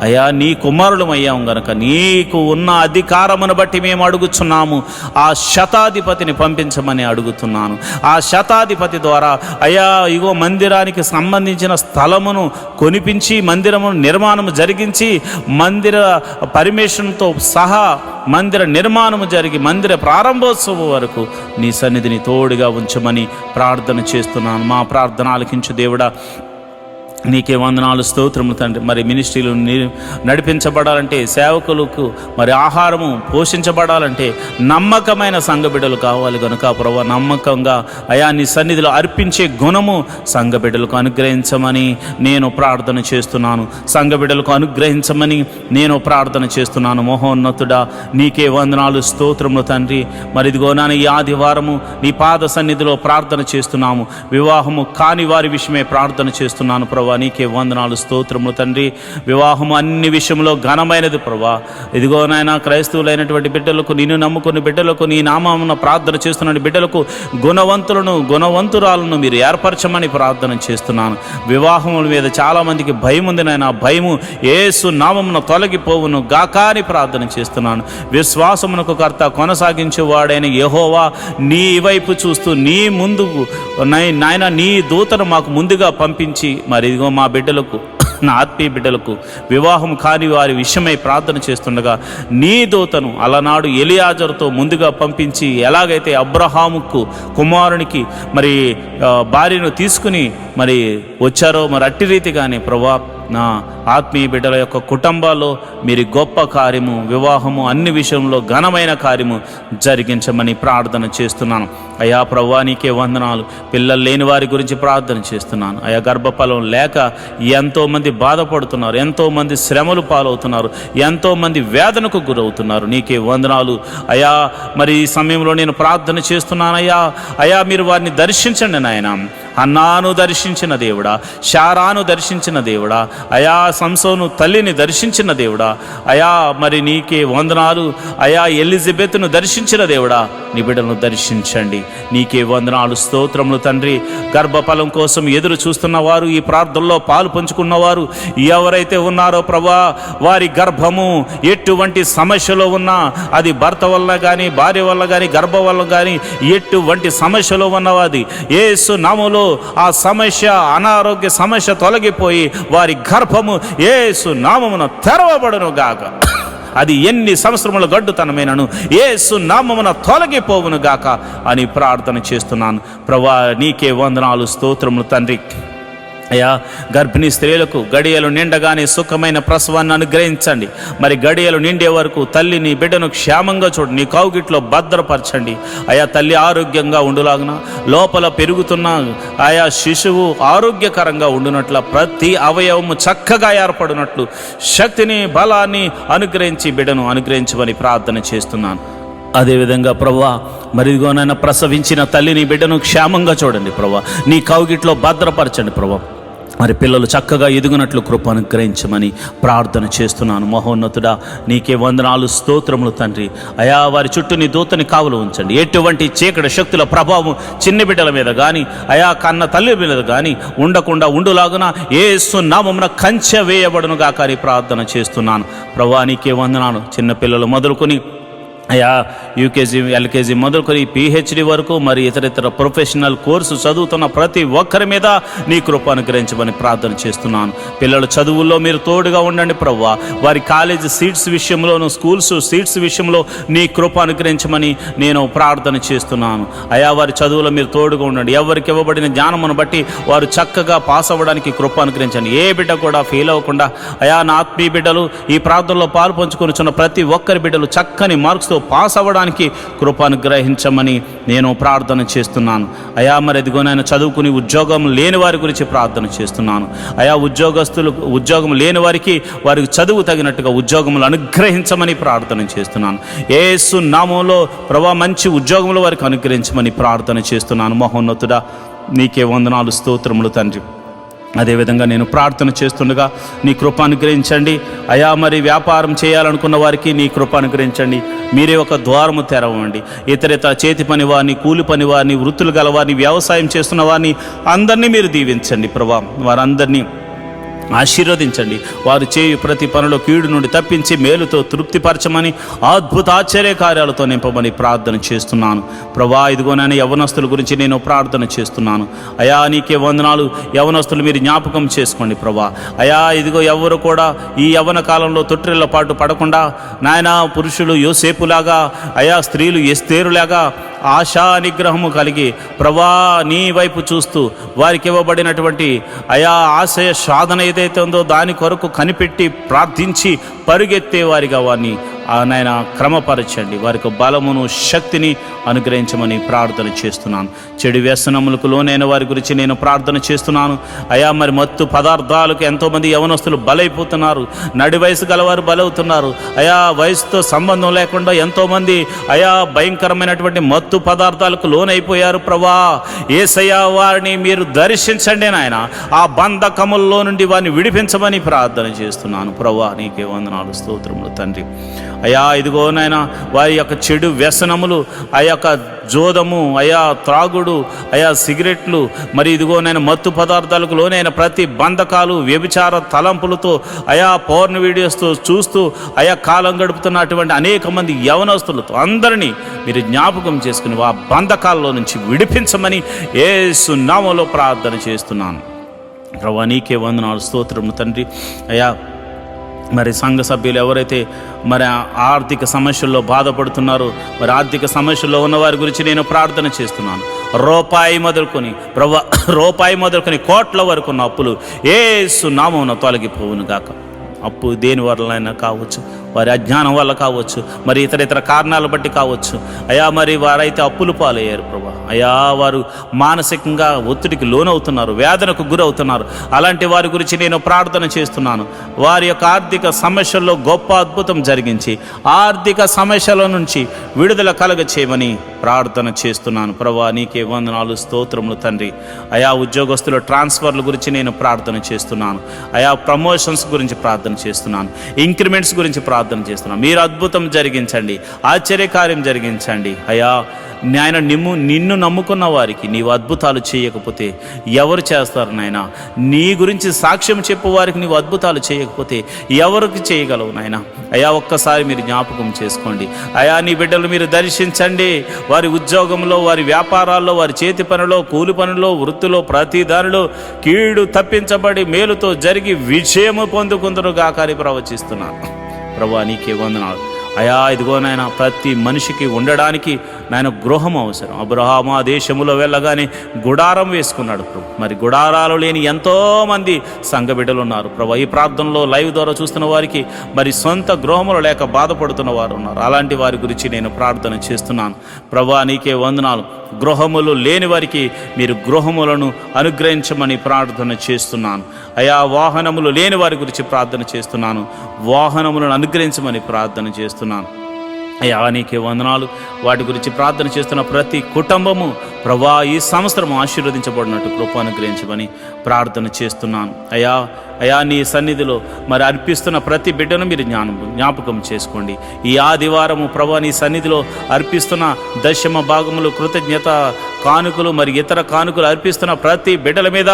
అయా నీ కుమారులం అయ్యాము గనుక నీకు ఉన్న అధికారమును బట్టి మేము అడుగుచున్నాము. ఆ శతాధిపతిని పంపించమని అడుగుతున్నాను. ఆ శతాధిపతి ద్వారా అయా ఇగో మందిరానికి సంబంధించిన స్థలమును కొనిపించి మందిరమును నిర్మాణము జరిగించి మందిర పర్మిషన్తో సహా మందిర నిర్మాణము జరిగి మందిర ప్రారంభోత్సవం వరకు నీ సన్నిధిని తోడుగా ఉంచమని ప్రార్థన చేస్తున్నాను. మా ప్రార్థన ఆలకించు దేవుడా, నీకే వందనాలు, స్తోత్రములు తండ్రి. మరి మినిస్ట్రీలు నడిపించబడాలంటే, సేవకులకు మరి ఆహారము పోషించబడాలంటే నమ్మకమైన సంఘ బిడ్డలు కావాలి కనుక ప్రభు నమ్మకంగా అయా నీ సన్నిధిలో అర్పించే గుణము సంఘ బిడ్డలకు అనుగ్రహించమని నేను ప్రార్థన చేస్తున్నాను. సంఘ బిడ్డలకు అనుగ్రహించమని నేను ప్రార్థన చేస్తున్నాను. మహోన్నతుడా నీకే వందనాలు, స్తోత్రములు తండ్రి. మరి ఇదిగో నాన్న ఈ ఆదివారము నీ పాద సన్నిధిలో ప్రార్థన చేస్తున్నాము. వివాహము కాని వారి విషయమే ప్రార్థన చేస్తున్నాను ప్రభు. నీకే వందనాలు, స్తోత్రములు తండ్రి. వివాహం అన్ని విషయంలో ఘనమైనది ప్రభా. ఇదిగో నాయన క్రైస్తవులైనటువంటి బిడ్డలకు, నిన్ను నమ్ముకుని బిడ్డలకు, నీ నామమున ప్రార్థన చేస్తున్న బిడ్డలకు గుణవంతురాలను మీరు ఏర్పరచమని ప్రార్థన చేస్తున్నాను. వివాహముల మీద చాలామందికి భయం ఉంది నాయన. భయము యేసు నామమున తొలగిపోవును గాక అని ప్రార్థన చేస్తున్నాను. విశ్వాసమునకు కర్త కొనసాగించేవాడైన యెహోవా నీ వైపు చూస్తూ నీ ముందుకు నాయన నీ దూతను మాకు ముందుగా పంపించి మరి ఇదిగో మా బిడ్డలకు, నా ఆత్మీయ బిడ్డలకు వివాహం కాని వారి విషయమై ప్రార్థన చేస్తుండగా నీ దూతను అలనాడు ఎలియాజరుతో ముందుగా పంపించి ఎలాగైతే అబ్రహాముకు కుమారునికి మరి భార్యను తీసుకుని మరి వచ్చారో మరి అట్టి రీతిగానే ప్రభా నా ఆత్మీయ బిడ్డల యొక్క కుటుంబాల్లో మీరు గొప్ప కార్యము, వివాహము, అన్ని విషయంలో ఘనమైన కార్యము జరిగించమని ప్రార్థన చేస్తున్నాను. అయా ప్రభువా నీకే వందనాలు. పిల్లలు లేని వారి గురించి ప్రార్థన చేస్తున్నాను. అయా గర్భఫలం లేక ఎంతోమంది బాధపడుతున్నారు, ఎంతోమంది శ్రమలు పాలవుతున్నారు, ఎంతోమంది వేదనకు గురవుతున్నారు. నీకే వందనాలు అయా. మరి ఈ సమయంలో నేను ప్రార్థన చేస్తున్నాను అయ్యా. అయా మీరు వారిని దర్శించండి నాయన. హన్నాను దర్శించిన దేవుడా, శారాను దర్శించిన దేవుడా, అయా సంసోను తల్లిని దర్శించిన దేవుడా, అయా మరి నీకే వందనాలు అయా. ఎలిజబెత్ను దర్శించిన దేవుడా, నీ బిడ్డలను దర్శించండి. నీకే వందనాలు, స్తోత్రములు తండ్రి. గర్భఫలం కోసం ఎదురు చూస్తున్న వారు, ఈ ప్రార్థనలో పాలు పంచుకున్నవారు ఎవరైతే ఉన్నారో ప్రభా, వారి గర్భము ఎటువంటి సమస్యలో ఉన్నా, అది భర్త వల్ల కానీ, భార్య వల్ల కానీ, గర్భం వల్ల కానీ, ఎటువంటి సమస్యలో ఉన్నవాది యేసు నామములో ఆ సమస్య, అనారోగ్య సమస్య తొలగిపోయి వారి గర్భము యేసు నామమున తెరవబడును గాక. అది ఎన్ని సంవత్సరముల గడ్డుతనమైనను యేసు నామమున తొలగిపోవును గాక అని ప్రార్థన చేస్తున్నాను. ప్రభువా నీకే వందనాలు, స్తోత్రములు తండ్రి. అయ్యా గర్భిణీ స్త్రీలకు గడియలు నిండగానే సుఖమైన ప్రసవాన్ని అనుగ్రహించండి. మరి గడియలు నిండే వరకు తల్లిని బిడ్డను క్షేమంగా చూడు, నీ కౌగిట్లో భద్రపరచండి. అయా తల్లి ఆరోగ్యంగా ఉండులాగున, లోపల పెరుగుతున్న ఆయా శిశువు ఆరోగ్యకరంగా ఉండునట్ల, ప్రతి అవయవము చక్కగా ఏర్పడినట్లు శక్తిని, బలాన్ని అనుగ్రహించి బిడ్డను అనుగ్రహించమని ప్రార్థన చేస్తున్నాను. అదేవిధంగా ప్రభువా మరి ఇదిగోనైనా ప్రసవించిన తల్లిని బిడ్డను క్షేమంగా చూడండి ప్రభువా, నీ కౌగిట్లో భద్రపరచండి ప్రభువా. మరి పిల్లలు చక్కగా ఎదుగునట్లు కృప అనుగ్రహించమని ప్రార్థన చేస్తున్నాను. మహోన్నతుడా నీకే వందనాలు, స్తోత్రములు తండ్రి. అయా వారి చుట్టూ నీ దూతని కావలు ఉంచండి. ఎటువంటి చీకటి శక్తుల ప్రభావం చిన్న బిడ్డల మీద కానీ, అయా కన్న తల్లి మీద కానీ ఉండకుండా ఉండులాగున యేసు నామమున కంచె వేయబడును గాక అని ప్రార్థన చేస్తున్నాను. ప్రభువా నీకే వందనాలు. చిన్నపిల్లలు మొదలుకొని అయా యూకేజీ, ఎల్కేజీ మొదలుకొని పిహెచ్డి వరకు, మరి ఇతర ప్రొఫెషనల్ కోర్సు చదువుతున్న ప్రతి ఒక్కరి మీద నీ కృప అనుగ్రహించమని ప్రార్థన చేస్తున్నాను. పిల్లల చదువుల్లో మీరు తోడుగా ఉండండి ప్రభువా. వారి కాలేజీ సీట్స్ విషయంలోను, స్కూల్స్ సీట్స్ విషయంలో నీ కృప అనుగ్రహించమని నేను ప్రార్థన చేస్తున్నాను. అయా వారి చదువులో మీరు తోడుగా ఉండండి. ఎవరికి ఇవ్వబడిన జ్ఞానమును బట్టి వారు చక్కగా పాస్ అవ్వడానికి కృప అనుగ్రహించండి. ఏ బిడ్డ కూడా ఫెయిల్ అవ్వకుండా అయా నా ఆత్మీయ బిడ్డలు ఈ ప్రార్థనలో పాలు పంచుకొనిచున్న ప్రతి ఒక్కరి బిడ్డలు చక్కని మార్క్స్ పాస్ అవ్వడానికి కృపానుగ్రహించమని నేను ప్రార్థన చేస్తున్నాను. అయా మరి ఎదిగోనైనా చదువుకుని ఉద్యోగం లేని వారి గురించి ప్రార్థన చేస్తున్నాను. అయా ఉద్యోగం లేని వారికి వారికి చదువు తగినట్టుగా ఉద్యోగములు అనుగ్రహించమని ప్రార్థన చేస్తున్నాను. యేసు నామములో ప్రభువా మంచి ఉద్యోగములు వారికి అనుగ్రహించమని ప్రార్థన చేస్తున్నాను. మహోన్నతుడా నీకే వందనాలు, స్తోత్రములు తండ్రి. అదేవిధంగా నేను ప్రార్థన చేస్తుండగా నీ కృప అనుగ్రహించండి. అయా మరి వ్యాపారం చేయాలనుకున్న వారికి నీ కృప అనుగ్రహించండి. మీరే ఒక ద్వారము తెరవండి. ఇతర చేతి పని వారిని, కూలి పని వారిని, వృత్తులు గల వారిని, వ్యవసాయం చేస్తున్న వారిని అందరినీ మీరు దీవించండి ప్రభా. వారందరినీ ఆశీర్వదించండి. వారు చేయు ప్రతి పనిలో కీడు నుండి తప్పించి మేలుతో తృప్తిపరచమని, అద్భుత ఆశ్చర్య కార్యాలతో నింపమని ప్రార్థన చేస్తున్నాను ప్రభా. ఇదిగోనైనా యవనస్తుల గురించి నేను ప్రార్థన చేస్తున్నాను. అయా నీకే వందనాలు. యవనస్తులు మీరు జ్ఞాపకం చేసుకోండి ప్రభా. అయా ఇదిగో ఎవరు కూడా ఈ యవన కాలంలో తొట్టిళ్ళ పాటు పడకుండా నాయన పురుషులు యోసేపులాగా, అయా స్త్రీలు ఎస్తేరులాగా ఆశా నిగ్రహము కలిగి ప్రభా నీ వైపు చూస్తూ వారికి ఇవ్వబడినటువంటి అయా ఆశయ సాధన ఏదైతే ఉందో దాని కొరకు కనిపెట్టి ప్రార్థించి పరుగెత్తే వారిగా వారిని నాయన క్రమపరచండి. వారికి బలమును, శక్తిని అనుగ్రహించమని ప్రార్థన చేస్తున్నాను. చెడు వ్యసనములకు లోనైన వారి గురించి నేను ప్రార్థన చేస్తున్నాను. అయా మరి మత్తు పదార్థాలకు ఎంతోమంది యవనస్తులు బలైపోతున్నారు. నడి వయసు గలవారు బలవుతున్నారు. అయా వయసుతో సంబంధం లేకుండా ఎంతోమంది అయా భయంకరమైనటువంటి మత్తు పదార్థాలకు లోనైపోయారు ప్రభా. యేసయ్యా వారిని మీరు దర్శించండి నాయన. ఆ బంధకముల్లో నుండి వారిని విడిపించమని ప్రార్థన చేస్తున్నాను ప్రభా. నీకే వందనాలు, స్తోత్రములు తండ్రి. అయా ఇదిగో నాయన వారి యొక్క చెడు వ్యసనములు, ఆ యొక్క జోదము, అయా త్రాగుడు, అయా సిగరెట్లు, మరి ఇదిగో నేను మత్తు పదార్థాలకు లోనైన ప్రతి బంధకాలు, వ్యభిచార తలంపులతో, అయా పౌర్ణ వీడియోస్తో చూస్తూ అయా కాలం గడుపుతున్నటువంటి అనేక మంది యవనస్తులతో అందరినీ మీరు జ్ఞాపకం చేసుకుని ఆ బంధకాల్లో నుంచి విడిపించమని యేసు నామములో ప్రార్థన చేస్తున్నాను ప్రభువా. నీకే వందనాలు, స్తోత్రము తండ్రి. అయా మరి సంఘ సభ్యులు ఎవరైతే మరి ఆర్థిక సమస్యల్లో బాధపడుతున్నారో, మరి ఆర్థిక సమస్యల్లో ఉన్నవారి గురించి నేను ప్రార్థన చేస్తున్నాను. రూపాయి మొదలుకొని కోట్ల వరకు ఉన్న అప్పులు యేసు నామమున తొలగిపోవును గాక. అప్పు దేని వల్లైనా కావచ్చు, వారి అజ్ఞానం వల్ల కావచ్చు, మరి ఇతర కారణాలు బట్టి కావచ్చు. అయా మరి వారైతే అప్పులు పాలయ్యారు ప్రభా. అయా వారు మానసికంగా ఒత్తిడికి లోనవుతున్నారు, వేదనకు గురవుతున్నారు. అలాంటి వారి గురించి నేను ప్రార్థన చేస్తున్నాను. వారి యొక్క ఆర్థిక సమస్యల్లో గొప్ప అద్భుతం జరిగించి ఆర్థిక సమస్యల నుంచి విడుదల కలగచేయమని ప్రార్థన చేస్తున్నాను ప్రభా. నీకే వందనాలు, స్తోత్రములు తండ్రి. అయా ఉద్యోగస్తుల ట్రాన్స్ఫర్ల గురించి నేను ప్రార్థన చేస్తున్నాను. అయా ప్రమోషన్స్ గురించి ప్రార్థన చేస్తున్నాను, ఇంక్రిమెంట్స్ గురించి ప్రార్థన చేస్తున్నాను. మీరు అద్భుతం జరిగించండి, ఆశ్చర్యకార్యం జరిగించండి. అయా నాయన నిన్ను నమ్ముకున్న వారికి నీవు అద్భుతాలు చేయకపోతే ఎవరు చేస్తారు నాయన? నీ గురించి సాక్ష్యం చెప్పు వారికి నీవు అద్భుతాలు చేయకపోతే ఎవరికి చేయగలవు నాయన? అయా ఒక్కసారి మీరు జ్ఞాపకం చేసుకోండి. అయా నీ బిడ్డలు మీరు దర్శించండి. వారి ఉద్యోగంలో, వారి వ్యాపారాల్లో, వారి చేతి పనిలో, కూలి పనిలో, వృత్తిలో, ప్రతి దానిలో కీడు తప్పించబడి మేలుతో జరిగి విజయము పొందుకుందరుగా కానీ ప్రవచిస్తున్నాను ప్రభా. నీకే వందనాలు. అయా ఇదిగో నాయన, ప్రతి మనిషికి ఉండడానికి నాయన గృహం అవసరం. అబ్రహాము ఆ దేశములో వెళ్ళగానే గుడారం వేసుకున్నాడు ప్రభు. మరి గుడారాలు లేని ఎంతోమంది సంఘ బిడ్డలు ఉన్నారు ప్రభు. ఈ ప్రార్థనలో లైవ్ ద్వారా చూస్తున్న వారికి మరి సొంత గృహములు లేక బాధపడుతున్న వారు ఉన్నారు. అలాంటి వారి గురించి నేను ప్రార్థన చేస్తున్నాను ప్రభా. నీకే వందనాలు. గృహములు లేని వారికి మీరు గృహములను అనుగ్రహించమని ప్రార్థన చేస్తున్నాను. అయా వాహనములు లేని వారి గురించి ప్రార్థన చేస్తున్నాను. వాహనములను అనుగ్రహించమని ప్రార్థన చేస్తున్నాను. అయ్యా నీకే వందనాలు. వాటి గురించి ప్రార్థన చేస్తున్న ప్రతి కుటుంబము ప్రభా ఈ సంవత్సరం ఆశీర్వదించబడినట్టు కృప అనుగ్రహించమని ప్రార్థన చేస్తున్నాను. అయా నీ సన్నిధిలో మరి అర్పిస్తున్న ప్రతి బిడ్డను మీరు జ్ఞాపకం చేసుకోండి. ఈ ఆదివారము ప్రభా నీ సన్నిధిలో అర్పిస్తున్న దశమ భాగములు, కృతజ్ఞత కానుకలు, మరి ఇతర కానుకలు అర్పిస్తున్న ప్రతి బిడ్డల మీద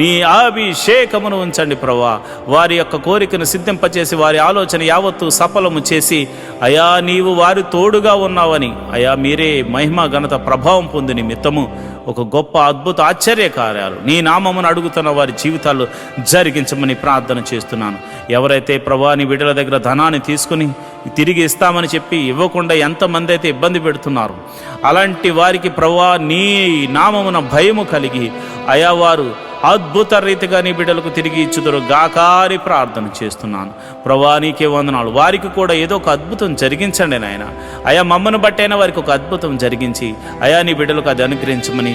నీ అభిషేకమును ఉంచండి ప్రభా. వారి యొక్క కోరికను సిద్ధింపచేసి వారి ఆలోచన యావత్తు సఫలము చేసి అయా నీవు వారి తోడుగా ఉన్నావని అయా మీరే మహిమ ఘనత ప్రభావం పొంది నిమిత్తము ఒక గొప్ప అద్భుత ఆశ్చర్య కార్యాలు నీ నామమును అడుగుతున్న వారి జీవితాల్లో జరిగించమని ప్రార్థన చేస్తున్నాను. ఎవరైతే ప్రభా నీ బిడ్డల దగ్గర ధనాన్ని తీసుకుని తిరిగి ఇస్తామని చెప్పి ఇవ్వకుండా ఎంతమంది అయితే ఇబ్బంది పెడుతున్నారు, అలాంటి వారికి ప్రభా నీ నామమున భయము కలిగి అయా వారు అద్భుత రీతిగా నీ బిడ్డలకు తిరిగి ఇచ్చుదురు గాకారి ప్రార్థన చేస్తున్నాను ప్రభా. నీకే వందనాలు. వారికి కూడా ఏదో ఒక అద్భుతం జరిగించండి నాయన. అయా మమ్మను బట్టైనా వారికి ఒక అద్భుతం జరిగించి అయా నీ బిడ్డలకు అది అనుగ్రహించమని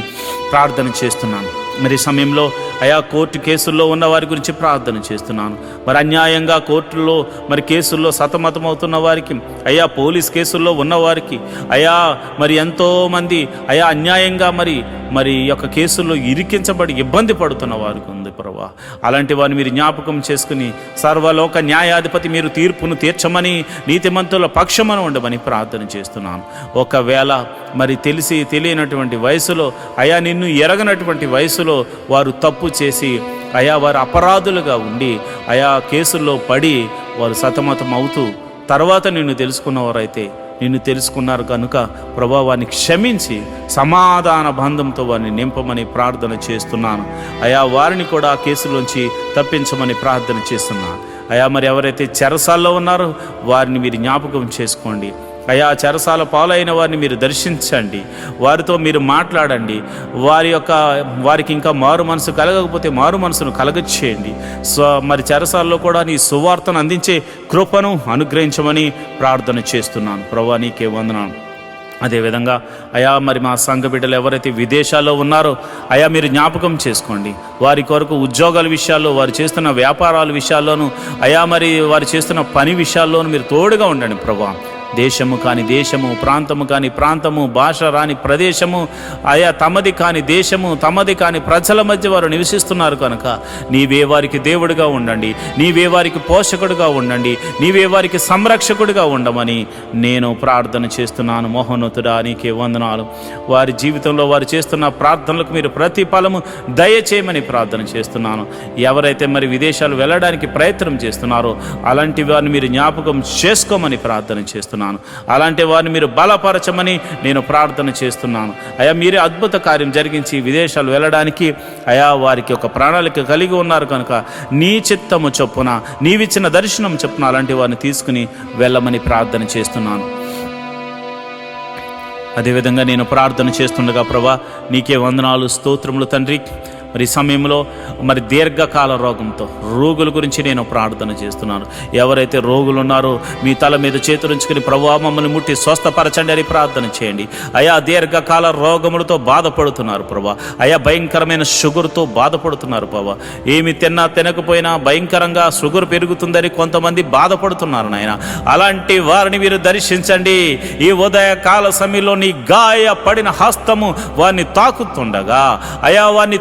ప్రార్థన చేస్తున్నాను. మరి సమయంలో అయా కోర్టు కేసుల్లో ఉన్న వారి గురించి ప్రార్థన చేస్తున్నాను. మరి అన్యాయంగా కోర్టుల్లో మరి కేసుల్లో సతమతమవుతున్న వారికి, అయా పోలీస్ కేసుల్లో ఉన్నవారికి, అయా మరి ఎంతోమంది అయా అన్యాయంగా మరి యొక్క కేసుల్లో ఇరికించబడి ఇబ్బంది పడుతున్న వారికి ఉంది ప్రభా. అలాంటి వారిని మీరు జ్ఞాపకం చేసుకుని సర్వలోక న్యాయాధిపతి మీరు తీర్పును తీర్చమని నీతిమంతుల పక్షమున ఉండమని ప్రార్థన చేస్తున్నాను. ఒకవేళ మరి తెలిసి తెలియనటువంటి వయసులో అయా నిన్ను ఎరగనటువంటి వయసులో వారు తప్పు చేసి అయా వారు అపరాధులుగా ఉండి అయా కేసుల్లో పడి వారు సతమతం అవుతూ తర్వాత నిన్ను తెలుసుకున్నవారైతే నిన్ను తెలుసుకున్నారు కనుక ప్రభావాన్ని క్షమించి సమాధాన బంధంతో వారిని నింపమని ప్రార్థన చేస్తున్నాను. అయా వారిని కూడా ఆ కేసులోంచి తప్పించమని ప్రార్థన చేస్తున్నాను. అయా మరి ఎవరైతే చెరసాల్లో ఉన్నారో వారిని మీరు జ్ఞాపకం చేసుకోండి. అయా చెరసాల పాలైన వారిని మీరు దర్శించండి, వారితో మీరు మాట్లాడండి. వారికి ఇంకా మారు మనసు కలగకపోతే మారు మనసును కలగచేయండి. మరి చెరసాల్లో కూడా నీ సువార్తను అందించే కృపను అనుగ్రహించమని ప్రార్థన చేస్తున్నాను ప్రభా. నీకే వందనాలు. అదేవిధంగా అయా మరి మా సంఘ బిడ్డలు ఎవరైతే విదేశాల్లో ఉన్నారో అయా మీరు జ్ఞాపకం చేసుకోండి. వారి కొరకు ఉద్యోగాల విషయాల్లో, వారు చేస్తున్న వ్యాపారాల విషయాల్లోనూ, అయా మరి వారు చేస్తున్న పని విషయాల్లోనూ మీరు తోడుగా ఉండండి ప్రభా. దేశము కాని దేశము, ప్రాంతము కాని ప్రాంతము, భాష రాని ప్రదేశము, ఆయా తమది కాని దేశము, తమది కాని ప్రజల మధ్య వారు నివసిస్తున్నారు కనుక నీవే వారికి దేవుడిగా ఉండండి, నీవే వారికి పోషకుడిగా ఉండండి, నీవే వారికి సంరక్షకుడిగా ఉండమని నేను ప్రార్థన చేస్తున్నాను. మహోన్నతుడా నీకే వందనాలు. వారి జీవితంలో వారు చేస్తున్న ప్రార్థనలకు మీరు ప్రతిఫలము దయచేయమని ప్రార్థన చేస్తున్నాను. ఎవరైతే మరి విదేశాలు వెళ్ళడానికి ప్రయత్నం చేస్తున్నారో అలాంటి వారిని మీరు జ్ఞాపకం చేసుకోమని ప్రార్థన చేస్తున్నాను. అలాంటి వారిని మీరు బలపరచమని నేను ప్రార్థన చేస్తున్నాను. అయా మీరే అద్భుత కార్యం జరిగించి విదేశాలు వెళ్ళడానికి అయా వారికి ఒక ప్రణాళిక కలిగి ఉన్నారు కనుక నీ చిత్తము చొప్పున, నీవిచ్చిన దర్శనం చొప్పున అలాంటి వారిని తీసుకుని వెళ్ళమని ప్రార్థన చేస్తున్నాను. అదేవిధంగా నేను ప్రార్థన చేస్తుండగా ప్రభా నీకే వందనాలు, స్తోత్రములు తండ్రి. మరి ఈ సమయంలో మరి దీర్ఘకాల రోగంతో రోగుల గురించి నేను ప్రార్థన చేస్తున్నాను. ఎవరైతే రోగులు ఉన్నారో మీ తల మీద చేతులుంచుకుని ప్రభువా మమ్మల్ని ముట్టి స్వస్థపరచండి అని ప్రార్థన చేయండి. అయా దీర్ఘకాల రోగములతో బాధపడుతున్నారు ప్రభా, అయా భయంకరమైన షుగర్తో బాధపడుతున్నారు ప్రభా. ఏమి తినకపోయినా భయంకరంగా షుగర్ పెరుగుతుందని కొంతమంది బాధపడుతున్నారు నాయన. అలాంటి వారిని మీరు దర్శించండి. ఈ ఉదయకాల సమయంలో నీ గాయపడిన హస్తము వారిని తాకుతుండగా, అయా వారిని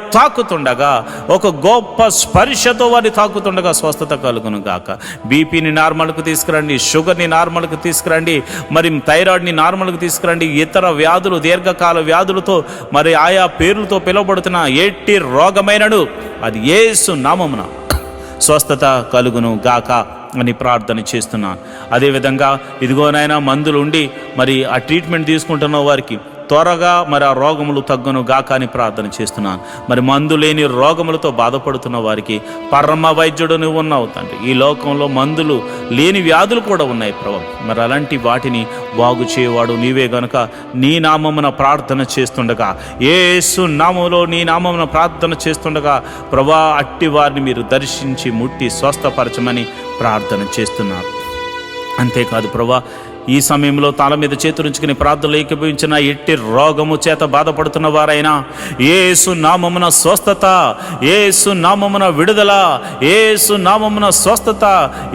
ఒక గొప్ప స్పర్శతో వారిని తాకుతుండగా స్వస్థత కలుగును గాక. బీపీని నార్మల్కు తీసుకురండి, షుగర్ని నార్మల్కు తీసుకురండి, మరి థైరాయిడ్ని నార్మల్కు తీసుకురండి. ఇతర వ్యాధులు, దీర్ఘకాల వ్యాధులతో మరి ఆయా పేర్లతో పిలువబడుతున్న ఎట్టి రోగమైనను అది యేసు నామమున స్వస్థత కలుగును గాక అని ప్రార్థన చేస్తున్నాను. అదేవిధంగా ఇదిగోనైనా మందులు ఉండి మరి ఆ ట్రీట్మెంట్ తీసుకుంటున్న వారికి త్వరగా మరి ఆ రోగములు తగ్గును గాక అని ప్రార్థన చేస్తున్నాను. మరి మందు లేని రోగములతో బాధపడుతున్న వారికి పరమ వైద్యుడు నువ్వు ఉన్నావు తండ్రి. ఈ లోకంలో మందులు లేని వ్యాధులు కూడా ఉన్నాయి ప్రభు. మరి అలాంటి వాటిని బాగు చేయవాడు నీవే గనుక నీ నామమున ప్రార్థన చేస్తుండగా, యేసు నామములో నీ నామమున ప్రార్థన చేస్తుండగా ప్రభా అట్టి వారిని మీరు దర్శించి ముట్టి స్వస్థపరచమని ప్రార్థన చేస్తున్నారు. అంతేకాదు ప్రభా ఈ సమయంలో తల మీద చేతులుంచుకుని ప్రార్థనలు ఏకీభవించిన ఎట్టి రోగము చేత బాధపడుతున్న వారైనా యేసు నామమున స్వస్థత, యేసు నామమున విడుదల, యేసు నామమున స్వస్థత,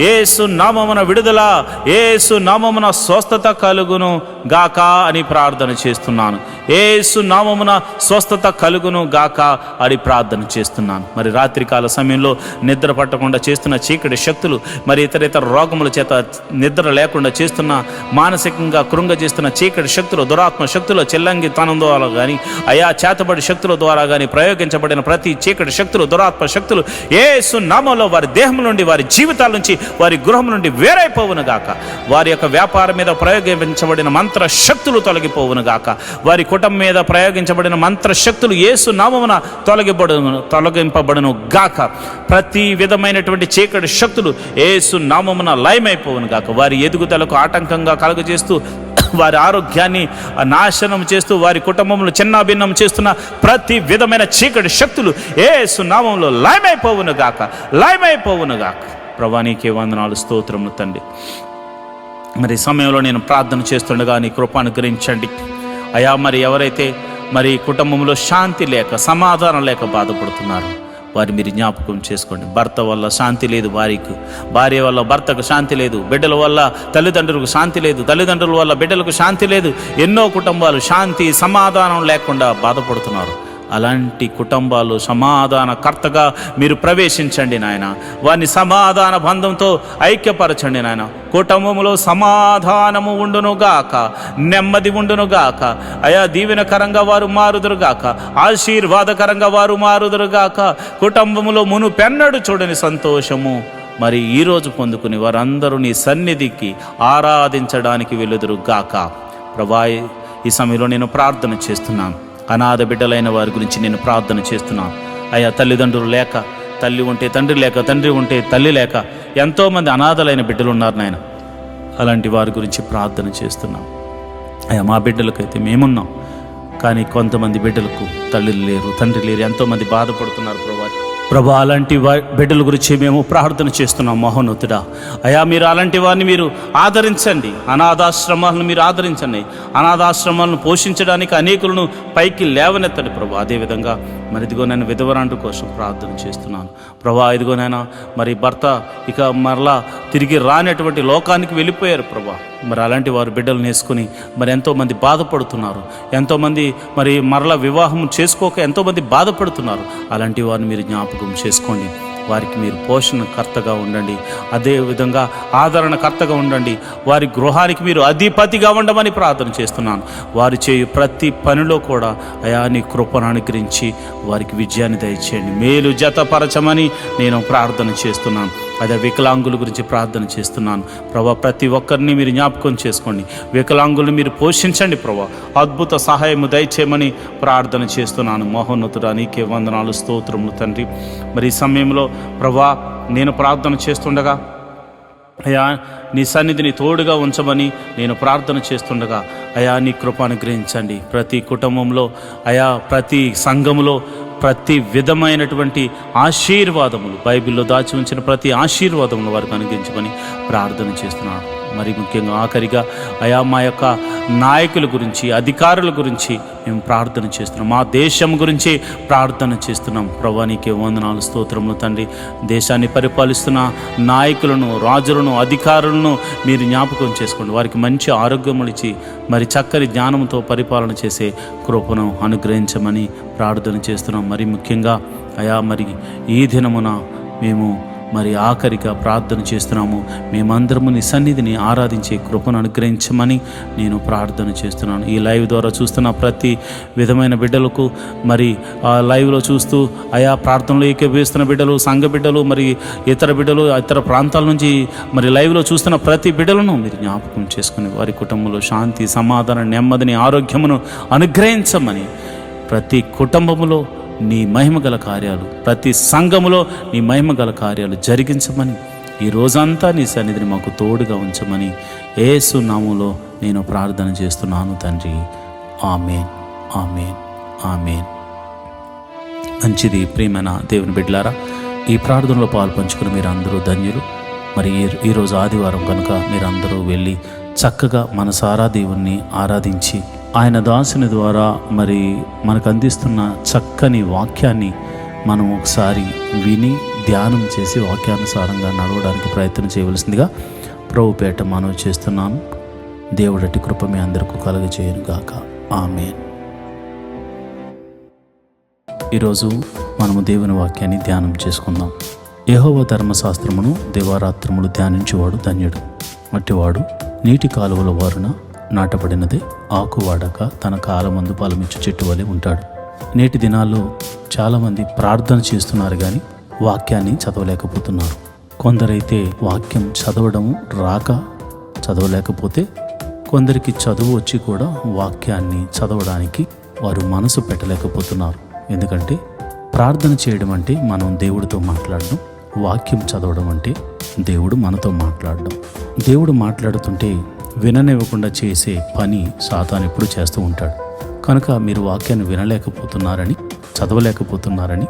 యేసు నామమున విడుదల, యేసు నామమున స్వస్థత కలుగును గాక అని ప్రార్థన చేస్తున్నాను. యేసు నామమున స్వస్థత కలుగును గాక అని ప్రార్థన చేస్తున్నాను. మరి రాత్రికాల సమయంలో నిద్ర పట్టకుండా చేస్తున్న చీకటి శక్తులు, మరి ఇతర రోగముల చేత నిద్ర లేకుండా చేస్తున్న, మానసికంగా కృంగజేస్తున్న చీకటి శక్తులు, దురాత్మ శక్తులు, చెల్లంగి తనం ద్వారా కానీ అయా చేతబడి శక్తుల ద్వారా కానీ ప్రయోగించబడిన ప్రతి చీకటి శక్తులు, దురాత్మ శక్తులు యేసు నామములో వారి దేహం నుండి, వారి జీవితాల నుంచి, వారి గృహం నుండి వేరైపోవును గాక. వారి యొక్క వ్యాపారం మీద ప్రయోగించబడిన మంత్ర శక్తులు తొలగిపోవును గాక. వారి కుటుంబం మీద ప్రయోగించబడిన మంత్ర శక్తులు యేసు నామమున తొలగింపబడును గాక. ప్రతి విధమైనటువంటి చీకటి శక్తులు యేసు నామమున లయమైపోవును గాక. వారి ఎదుగుదలకు ఆటంకంగా కలుగజేస్తూ, వారి ఆరోగ్యాన్ని నాశనం చేస్తూ, వారి కుటుంబంలో చిన్నాభిన్నం చేస్తున్న ప్రతి విధమైన చీకటి శక్తులు యేసు నామములో లయమైపోవును గాక, లయమైపోవును గాక. ప్రభువా నీకే వందనాలు, స్తోత్రములు తండ్రి. మరి సమయంలో నేను ప్రార్థన చేస్తుండగా నీ కృపను అనుగ్రహించండి అయా. మరి ఎవరైతే మరి కుటుంబంలో శాంతి లేక, సమాధానం లేక బాధపడుతున్నారు వారి మీరు జ్ఞాపకం చేసుకోండి. భర్త వల్ల శాంతి లేదు భార్యకు, భార్య వల్ల భర్తకు శాంతి లేదు, బిడ్డల వల్ల తల్లిదండ్రులకు శాంతి లేదు, తల్లిదండ్రుల వల్ల బిడ్డలకు శాంతి లేదు. ఎన్నో కుటుంబాలు శాంతి సమాధానం లేకుండా బాధపడుతున్నారు. అలాంటి కుటుంబాలు సమాధానకర్తగా మీరు ప్రవేశించండి నాయన. వారిని సమాధాన బంధంతో ఐక్యపరచండి నాయన. కుటుంబంలో సమాధానము ఉండునుగాక, నెమ్మది ఉండునుగాక అయా. దీవెనకరంగా వారు మారుదురుగాక, ఆశీర్వాదకరంగా వారు మారుదురుగాక. కుటుంబంలో మునుపెన్నడు చూడని సంతోషము మరి ఈరోజు పొందుకుని వారందరూ నీ సన్నిధికి ఆరాధించడానికి వెలుదురుగాక. ప్రభా ఈ సమయంలో నేను ప్రార్థన చేస్తున్నాను. అనాథ బిడ్డలైన వారి గురించి నేను ప్రార్థన చేస్తున్నాను అయ్యా. తల్లిదండ్రులు లేక, తల్లి ఉంటే తండ్రి లేక, తండ్రి ఉంటే తల్లి లేక ఎంతోమంది అనాథలైన బిడ్డలు ఉన్నారు నాయన. అలాంటి వారి గురించి ప్రార్థన చేస్తున్నాం అయ్యా. మా బిడ్డలకైతే మేమున్నాం, కానీ కొంతమంది బిడ్డలకు తల్లిలు లేరు, తండ్రి లేరు, ఎంతోమంది బాధపడుతున్నారు ప్రభా. అలాంటి బిడ్డల గురించి మేము ప్రార్థన చేస్తున్నాం మహోన్నతుడా అయా. మీరు అలాంటి వారిని మీరు ఆదరించండి, అనాథాశ్రమాలను మీరు ఆదరించండి. అనాథాశ్రమాలను పోషించడానికి అనేకులను పైకి లేవనెత్తండి ప్రభా. అదేవిధంగా మరి ఇదిగో నేను విధవరాంటు కోసం ప్రార్థన చేస్తున్నాను ప్రభా. ఇదిగోనైనా మరి భర్త ఇక మరలా తిరిగి రానటువంటి లోకానికి వెళ్ళిపోయారు ప్రభా. మరి అలాంటి వారు బిడ్డలు నేసుకొని మరి ఎంతోమంది బాధపడుతున్నారు, ఎంతోమంది మరి మరలా వివాహం చేసుకోక ఎంతోమంది బాధపడుతున్నారు. అలాంటి వారిని మీరు జ్ఞాపకం చేసుకోండి. వారికి మీరు పోషణకర్తగా ఉండండి, అదేవిధంగా ఆదరణకర్తగా ఉండండి. వారి గృహానికి మీరు అధిపతిగా ఉండమని ప్రార్థన చేస్తున్నాను. వారు చేయు ప్రతి పనిలో కూడా అయా నీ కృపను అనుగ్రహించి వారికి విజయాన్ని దయచేయండి, మేలు జతపరచమని నేను ప్రార్థన చేస్తున్నాను. అదే వికలాంగుల గురించి ప్రార్థన చేస్తున్నాను ప్రభా. ప్రతి ఒక్కరిని మీరు జ్ఞాపకం చేసుకోండి, వికలాంగులను మీరు పోషించండి ప్రభా. అద్భుత సహాయము దయచేయమని ప్రార్థన చేస్తున్నాను. మహోన్నతుడా నీకే వందనాలు, స్తోత్రములు తండ్రి. మరి ఈ సమయంలో ప్రభా నేను ప్రార్థన చేస్తుండగా అయ్యా నీ సన్నిధిని తోడుగా ఉంచమని నేను ప్రార్థన చేస్తుండగా అయా నీ కృప అనుగ్రహించండి. ప్రతి కుటుంబంలో అయా, ప్రతి సంఘములో ప్రతి విధమైనటువంటి ఆశీర్వాదములు, బైబిల్లో దాచి ఉంచిన ప్రతి ఆశీర్వాదములు వారికి అనుగ్రహించమని ప్రార్థన చేస్తున్నాను. మరి ముఖ్యంగా ఆఖరిగా అయా మా యొక్క నాయకుల గురించి, అధికారుల గురించి మేము ప్రార్థన చేస్తున్నాం. మా దేశం గురించి ప్రార్థన చేస్తున్నాం. ప్రభువా నీకే వందనాలు, స్తోత్రములు తండ్రి. దేశాన్ని పరిపాలిస్తున్న నాయకులను, రాజులను, అధికారులను మీరు జ్ఞాపకం చేసుకోండి. వారికి మంచి ఆరోగ్యములు ఇచ్చి మరి చక్కని జ్ఞానంతో పరిపాలన చేసే కృపను అనుగ్రహించమని ప్రార్థన చేస్తున్నాం. మరి ముఖ్యంగా అయా, మరి ఈ దినమున మేము మరి ఆఖరిగా ప్రార్థన చేస్తున్నాము. మేమందరము నీ సన్నిధిని ఆరాధించే కృపను అనుగ్రహించమని నేను ప్రార్థన చేస్తున్నాను. ఈ లైవ్ ద్వారా చూస్తున్న ప్రతి విధమైన బిడ్డలకు, మరి ఆ లైవ్లో చూస్తూ ఆయా ప్రార్థనలో ఏకీభవిస్తున్న బిడ్డలు, సంఘ బిడ్డలు, మరి ఇతర బిడ్డలు, ఇతర ప్రాంతాల నుంచి మరి లైవ్లో చూస్తున్న ప్రతి బిడ్డలను మీరు జ్ఞాపకం చేసుకుని వారి కుటుంబంలో శాంతి, సమాధానం, నెమ్మదిని, ఆరోగ్యమును అనుగ్రహించమని, ప్రతి కుటుంబములో నీ మహిమగల కార్యాలు, ప్రతి సంఘములో నీ మహిమగల కార్యాలు జరిగించమని, ఈ రోజంతా నీ సన్నిధిని మాకు తోడుగా ఉంచమని యేసు నామములో నేను ప్రార్థన చేస్తున్నాను తండ్రి. ఆమేన్, ఆమేన్, ఆమేన్. మంచిది. ప్రియమైన దేవుని బిడ్డలారా, ఈ ప్రార్థనలో పాలు పంచుకుని మీరు అందరూ ధన్యులు. మరి ఈరోజు ఆదివారం కనుక మీరందరూ వెళ్ళి చక్కగా మనసారా దేవుణ్ణి ఆరాధించి ఆయన దాసుని ద్వారా మరి మనకు అందిస్తున్న చక్కని వాక్యాన్ని మనం ఒకసారి విని ధ్యానం చేసి వాక్యానుసారంగా నడవడానికి ప్రయత్నం చేయవలసిందిగా ప్రభుపేట మనవి చేస్తున్నాను. దేవుడటి కృప మీ అందరికీ కలుగజేయును గాక. ఆమేన్. ఈరోజు మనము దేవుని వాక్యాన్ని ధ్యానం చేసుకుందాం. యెహోవా ధర్మశాస్త్రమును దివారాత్రములు ధ్యానించేవాడు ధన్యుడు. అట్టివాడు నీటి కాలువల వారున నాటబడినదే, ఆకు వాడక తన కాలమందు ఫలమిచ్చు చెట్టు వలె ఉంటాడు. నేటి దినాల్లో చాలామంది ప్రార్థన చేస్తున్నారు కానీ వాక్యాన్ని చదవలేకపోతున్నారు. కొందరైతే వాక్యం చదవడము రాక చదవలేకపోతే, కొందరికి చదువు వచ్చి కూడా వాక్యాన్ని చదవడానికి వారు మనసు పెట్టలేకపోతున్నారు. ఎందుకంటే ప్రార్థన చేయడం అంటే మనం దేవుడితో మాట్లాడడం, వాక్యం చదవడం అంటే దేవుడు మనతో మాట్లాడడం. దేవుడు మాట్లాడుతుంటే విననివ్వకుండా చేసే పని సాతాను ఎప్పుడు చేస్తూ ఉంటాడు. కనుక మీరు వాక్యాన్ని వినలేకపోతున్నారని, చదవలేకపోతున్నారని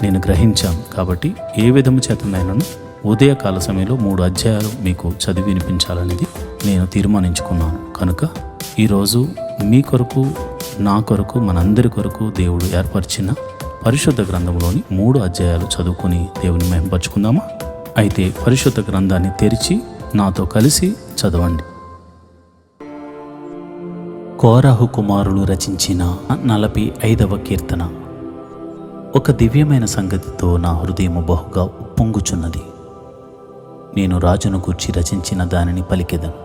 నేను గ్రహించాను. కాబట్టి ఏ విధము చేతనైనాను ఉదయకాల సమయంలో 3 అధ్యాయాలు మీకు చదివి వినిపించాలనేది నేను తీర్మానించుకున్నాను. కనుక ఈరోజు మీ కొరకు, నా కొరకు, మనందరి కొరకు దేవుడు ఏర్పరిచిన పరిశుద్ధ గ్రంథంలోని 3 అధ్యాయాలు చదువుకొని దేవుని మహిమపరుచుకుందామా? అయితే పరిశుద్ధ గ్రంథాన్ని తెరిచి నాతో కలిసి చదవండి. కోరాహు కుమారులు రచించిన 45వ కీర్తన. ఒక దివ్యమైన సంగతితో నా హృదయము బహుగా ఉప్పొంగుచున్నది. నేను రాజును గూర్చి రచించిన దానిని పలికెదను.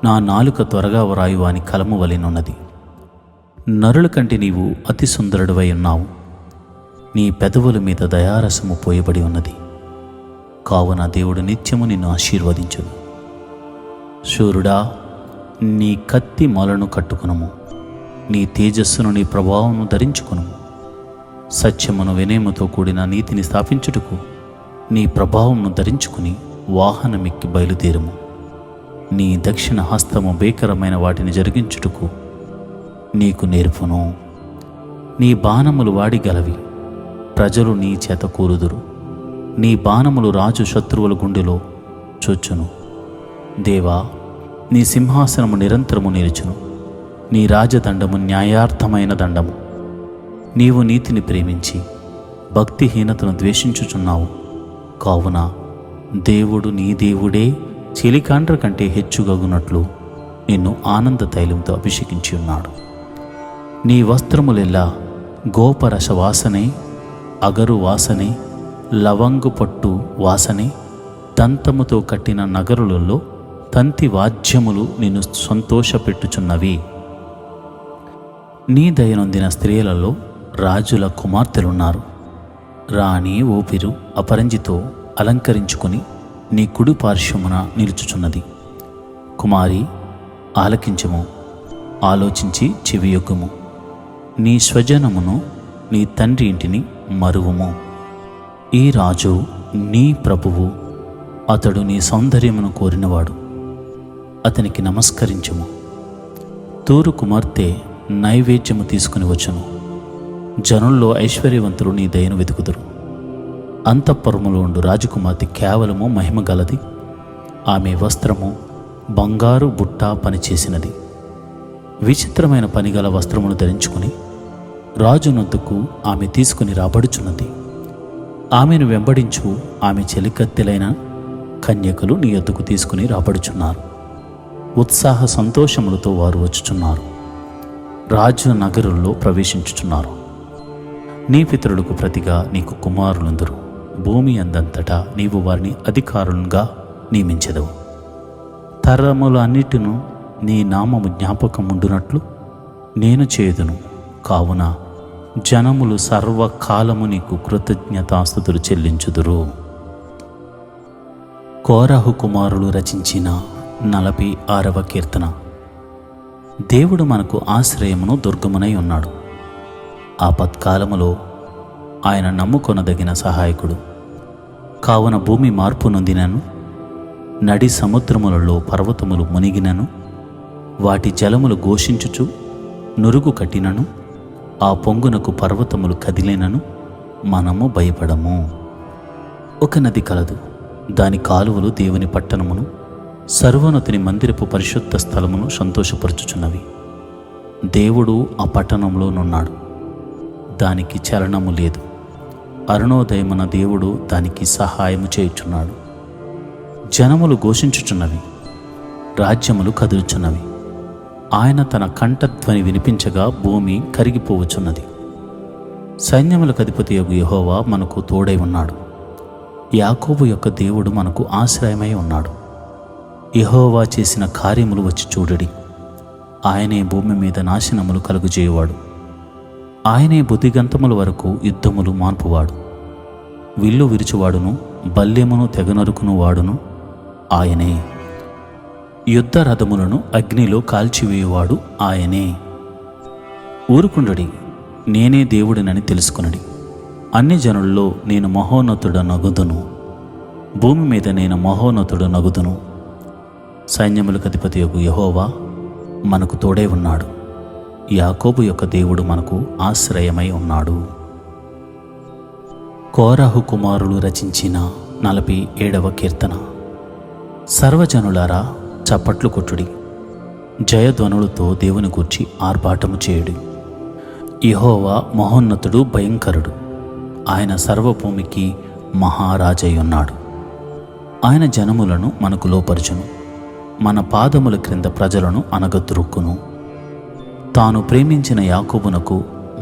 నా నాలుక త్వరగా వ్రాయువాని కలము వలెనున్నది. నరుల కంటే నీవు అతి సుందరుడివై ఉన్నావు. నీ పెదవుల మీద దయారసము పోయబడి ఉన్నది. కావున దేవుడు నిత్యము నిన్ను ఆశీర్వదించును. శూరుడా, నీ కత్తి మొలను కట్టుకునుము. నీ తేజస్సును, నీ ప్రభావమును ధరించుకునుము. సత్యమును, వినయముతో కూడిన నీతిని స్థాపించుటకు నీ ప్రభావమును ధరించుకుని వాహనమెక్కి బయలుదేరుము. నీ దక్షిణ హస్తము భీకరమైన వాటిని జరిగించుటకు నీకు నేర్పును. నీ బాణములు వాడి గలవి, ప్రజలు నీ చేత కూరుదురు. నీ బాణములు రాజు శత్రువుల గుండెలో చొచ్చును. దేవా, నీ సింహాసనము నిరంతరము నిలుచును. నీ రాజదండము న్యాయార్థమైన దండము. నీవు నీతిని ప్రేమించి భక్తిహీనతను ద్వేషించుచున్నావు. కావున దేవుడు నీ దేవుడే చెలికాండ్ర కంటే హెచ్చుగగునట్లు నిన్ను ఆనంద తైలంతో అభిషేకించి ఉన్నాడు. నీ వస్త్రములెల్లా గోపరస వాసనే, అగరు వాసనే, లవంగు పట్టు వాసనే. దంతముతో కట్టిన నగరులలో తంతి వాద్యములు నిన్ను సంతోషపెట్టుచున్నవి. నీ దయనొందిన స్త్రీలలో రాజుల కుమార్తెలున్నారు. రాణి ఊపిరు అపరంజితో అలంకరించుకుని నీ కుడి పార్శ్వమున నిలుచుచున్నది. కుమారి, ఆలకించము, ఆలోచించి చెవియొగ్గుము. నీ స్వజనమును, నీ తండ్రి ఇంటిని మరువుము. ఈ రాజు నీ ప్రభువు, అతడు నీ సౌందర్యమును కోరినవాడు. అతనికి నమస్కరించుము. తూరు కుమార్తె నైవేద్యము తీసుకుని వచ్చును. జనుల్లో ఐశ్వర్యవంతులు నీ దయను వెతుకుదురు. అంతఃపురములో ఉండు రాజకుమార్తె కేవలము మహిమ గలది. ఆమె వస్త్రము బంగారు బుట్ట పనిచేసినది. విచిత్రమైన పనిగల వస్త్రమును ధరించుకుని రాజునొద్దకు ఆమె తీసుకుని రాబడుచున్నది. ఆమెను వెంబడించు ఆమె చెలికత్తెలైన కన్యకలు నీ యొద్దకు తీసుకుని రాబడుచున్నారు. ఉత్సాహ సంతోషములతో వారు వచ్చుచున్నారు. రాజు నగరుల్లో ప్రవేశించుచున్నారు. నీ పితరులకు ప్రతిగా నీకు కుమారులందరూ. భూమి అందంతటా నీవు వారిని అధికారులుగా నియమించెదవు. తరములన్నిటిను నీ నామము జ్ఞాపకముండునట్లు నేను చేదును. కావున జనములు సర్వకాలము నీకు కృతజ్ఞతాస్తుతులు చెల్లించుదురు. కోరహు కుమారులు రచించిన 46వ కీర్తన. దేవుడు మనకు ఆశ్రయమును దుర్గమునై ఉన్నాడు. ఆపత్కాలములో ఆయన నమ్ముకొనదగిన సహాయకుడు. కావున భూమి మార్పు నొందినను, నడి సముద్రములలో పర్వతములు మునిగినను, వాటి జలములు ఘోషించుచు నురుగు కట్టినను, ఆ పొంగునకు పర్వతములు కదిలినను మనము భయపడము. ఒక నది కలదు, దాని కాలువలు దేవుని పట్టణమును, సర్వోన్నతుని మందిరపు పరిశుద్ధ స్థలమును సంతోషపరచుచున్నవి. దేవుడు ఆ పట్టణంలోనున్నాడు, దానికి చలనము లేదు. అరుణోదయమున దేవుడు దానికి సహాయము చేయుచున్నాడు. జనములు ఘోషించుచున్నవి, రాజ్యములు కదులుచున్నవి. ఆయన తన కంఠధ్వని వినిపించగా భూమి కరిగిపోవచ్చున్నది. సైన్యములకు అధిపతియగు యెహోవా మనకు తోడై ఉన్నాడు. యాకోబు యొక్క దేవుడు మనకు ఆశ్రయమై ఉన్నాడు. యెహోవా చేసిన కార్యములు వచ్చి చూడడి. ఆయనే భూమి మీద నాశనములు కలుగుజేయువాడు. ఆయనే బుద్ధిగంతముల వరకు యుద్ధములు మాన్పువాడు. విల్లు విరుచువాడును, బల్యమును తెగనరుకును వాడును ఆయనే. యుద్ధ రథములను అగ్నిలో కాల్చివేయువాడు ఆయనే. ఊరుకుండడి, నేనే దేవుడినని తెలుసుకునడి. అన్ని జనుల్లో నేను మహోన్నతుడనగుదును. భూమి మీద నేను మహోన్నతుడనగుదును. సైన్యములకు అధిపతియగు యెహోవా మనకు తోడై ఉన్నాడు. యాకోబు యొక్క దేవుడు మనకు ఆశ్రయమై ఉన్నాడు. కోరహు కుమారులు రచించిన 47వ కీర్తన. సర్వజనులారా చప్పట్లు కొట్టుడి, జయధ్వనులతో దేవుని గూర్చి ఆర్భాటము చేయుడి. యెహోవా మహోన్నతుడు, భయంకరుడు. ఆయన సర్వభూమికి మహారాజై ఉన్నాడు. ఆయన జనములను మనకు లోపరచును, మన పాదముల క్రింద ప్రజలను అనగద్రొక్కును. తాను ప్రేమించిన యాకోబునకు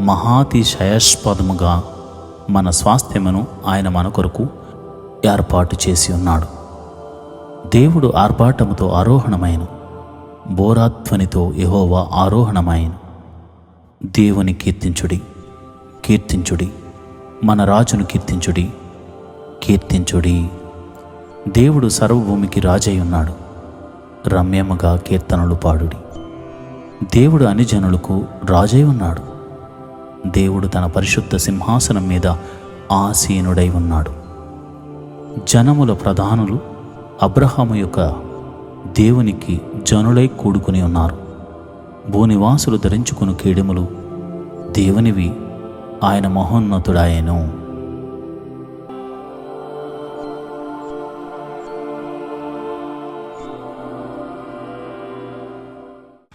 మహాతిశయాస్పదముగా మన స్వాస్థ్యమును ఆయన మన కొరకు ఏర్పాటు చేసి ఉన్నాడు. దేవుడు ఆర్భాటముతో ఆరోహణమైన, బోరాధ్వనితో యెహోవా ఆరోహణమైన. దేవుని కీర్తించుడి, కీర్తించుడి, మన రాజును కీర్తించుడి, కీర్తించుడి. దేవుడు సర్వభూమికి రాజై ఉన్నాడు. రమ్యముగా కీర్తనలు పాడుడి. దేవుడు అన్ని జనులకు రాజై ఉన్నాడు. దేవుడు తన పరిశుద్ధ సింహాసనం మీద ఆసీనుడై ఉన్నాడు. జనముల ప్రధానులు అబ్రహాము యొక్క దేవునికి జనులై కూడుకుని ఉన్నారు. భూనివాసులు ధరించుకుని కేడెములు దేవునివి. ఆయన మహోన్నతుడాయెను.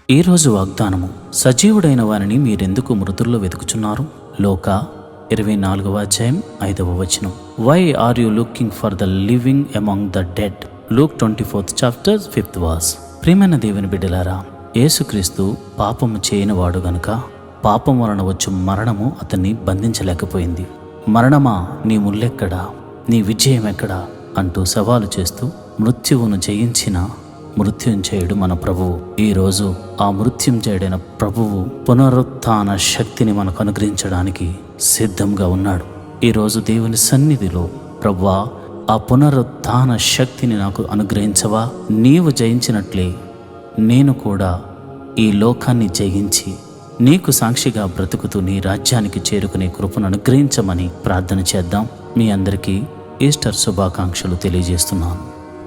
ఈరోజు వాగ్దానము. సజీవుడైన వారిని మీరెందుకు మృతుల్లో వెతుకుచున్నారు? లోకా 24వ అధ్యాయం 5వ వచనం. Why are you looking for the living among the dead? Luke 24th chapter 5th verse. ప్రియమైన దేవుని బిడ్డలారా, యేసుక్రీస్తు పాపము చేయనివాడు గనుక పాపం వలన వచ్చు మరణము అతన్ని బంధించలేకపోయింది. మరణమా, నీ ముల్లెక్కడా, నీ విజయం ఎక్కడా అంటూ సవాలు చేస్తూ మృత్యువును జయించిన మృత్యుంజయుడు మన ప్రభువు. ఈరోజు ఆ మృత్యుంజయుడైన ప్రభువు పునరుత్థాన శక్తిని మనకు అనుగ్రహించడానికి సిద్ధంగా ఉన్నాడు. ఈరోజు దేవుని సన్నిధిలో, ప్రభువా, ఆ పునరుత్థాన శక్తిని నాకు అనుగ్రహించవా? నీవు జయించినట్లే నేను కూడా ఈ లోకాన్ని జయించి నీకు సాక్షిగా బ్రతుకుతూ నీ రాజ్యానికి చేరుకునే కృపను అనుగ్రహించమని ప్రార్థన చేద్దాం. మీ అందరికీ ఈస్టర్ శుభాకాంక్షలు తెలియజేస్తున్నాను.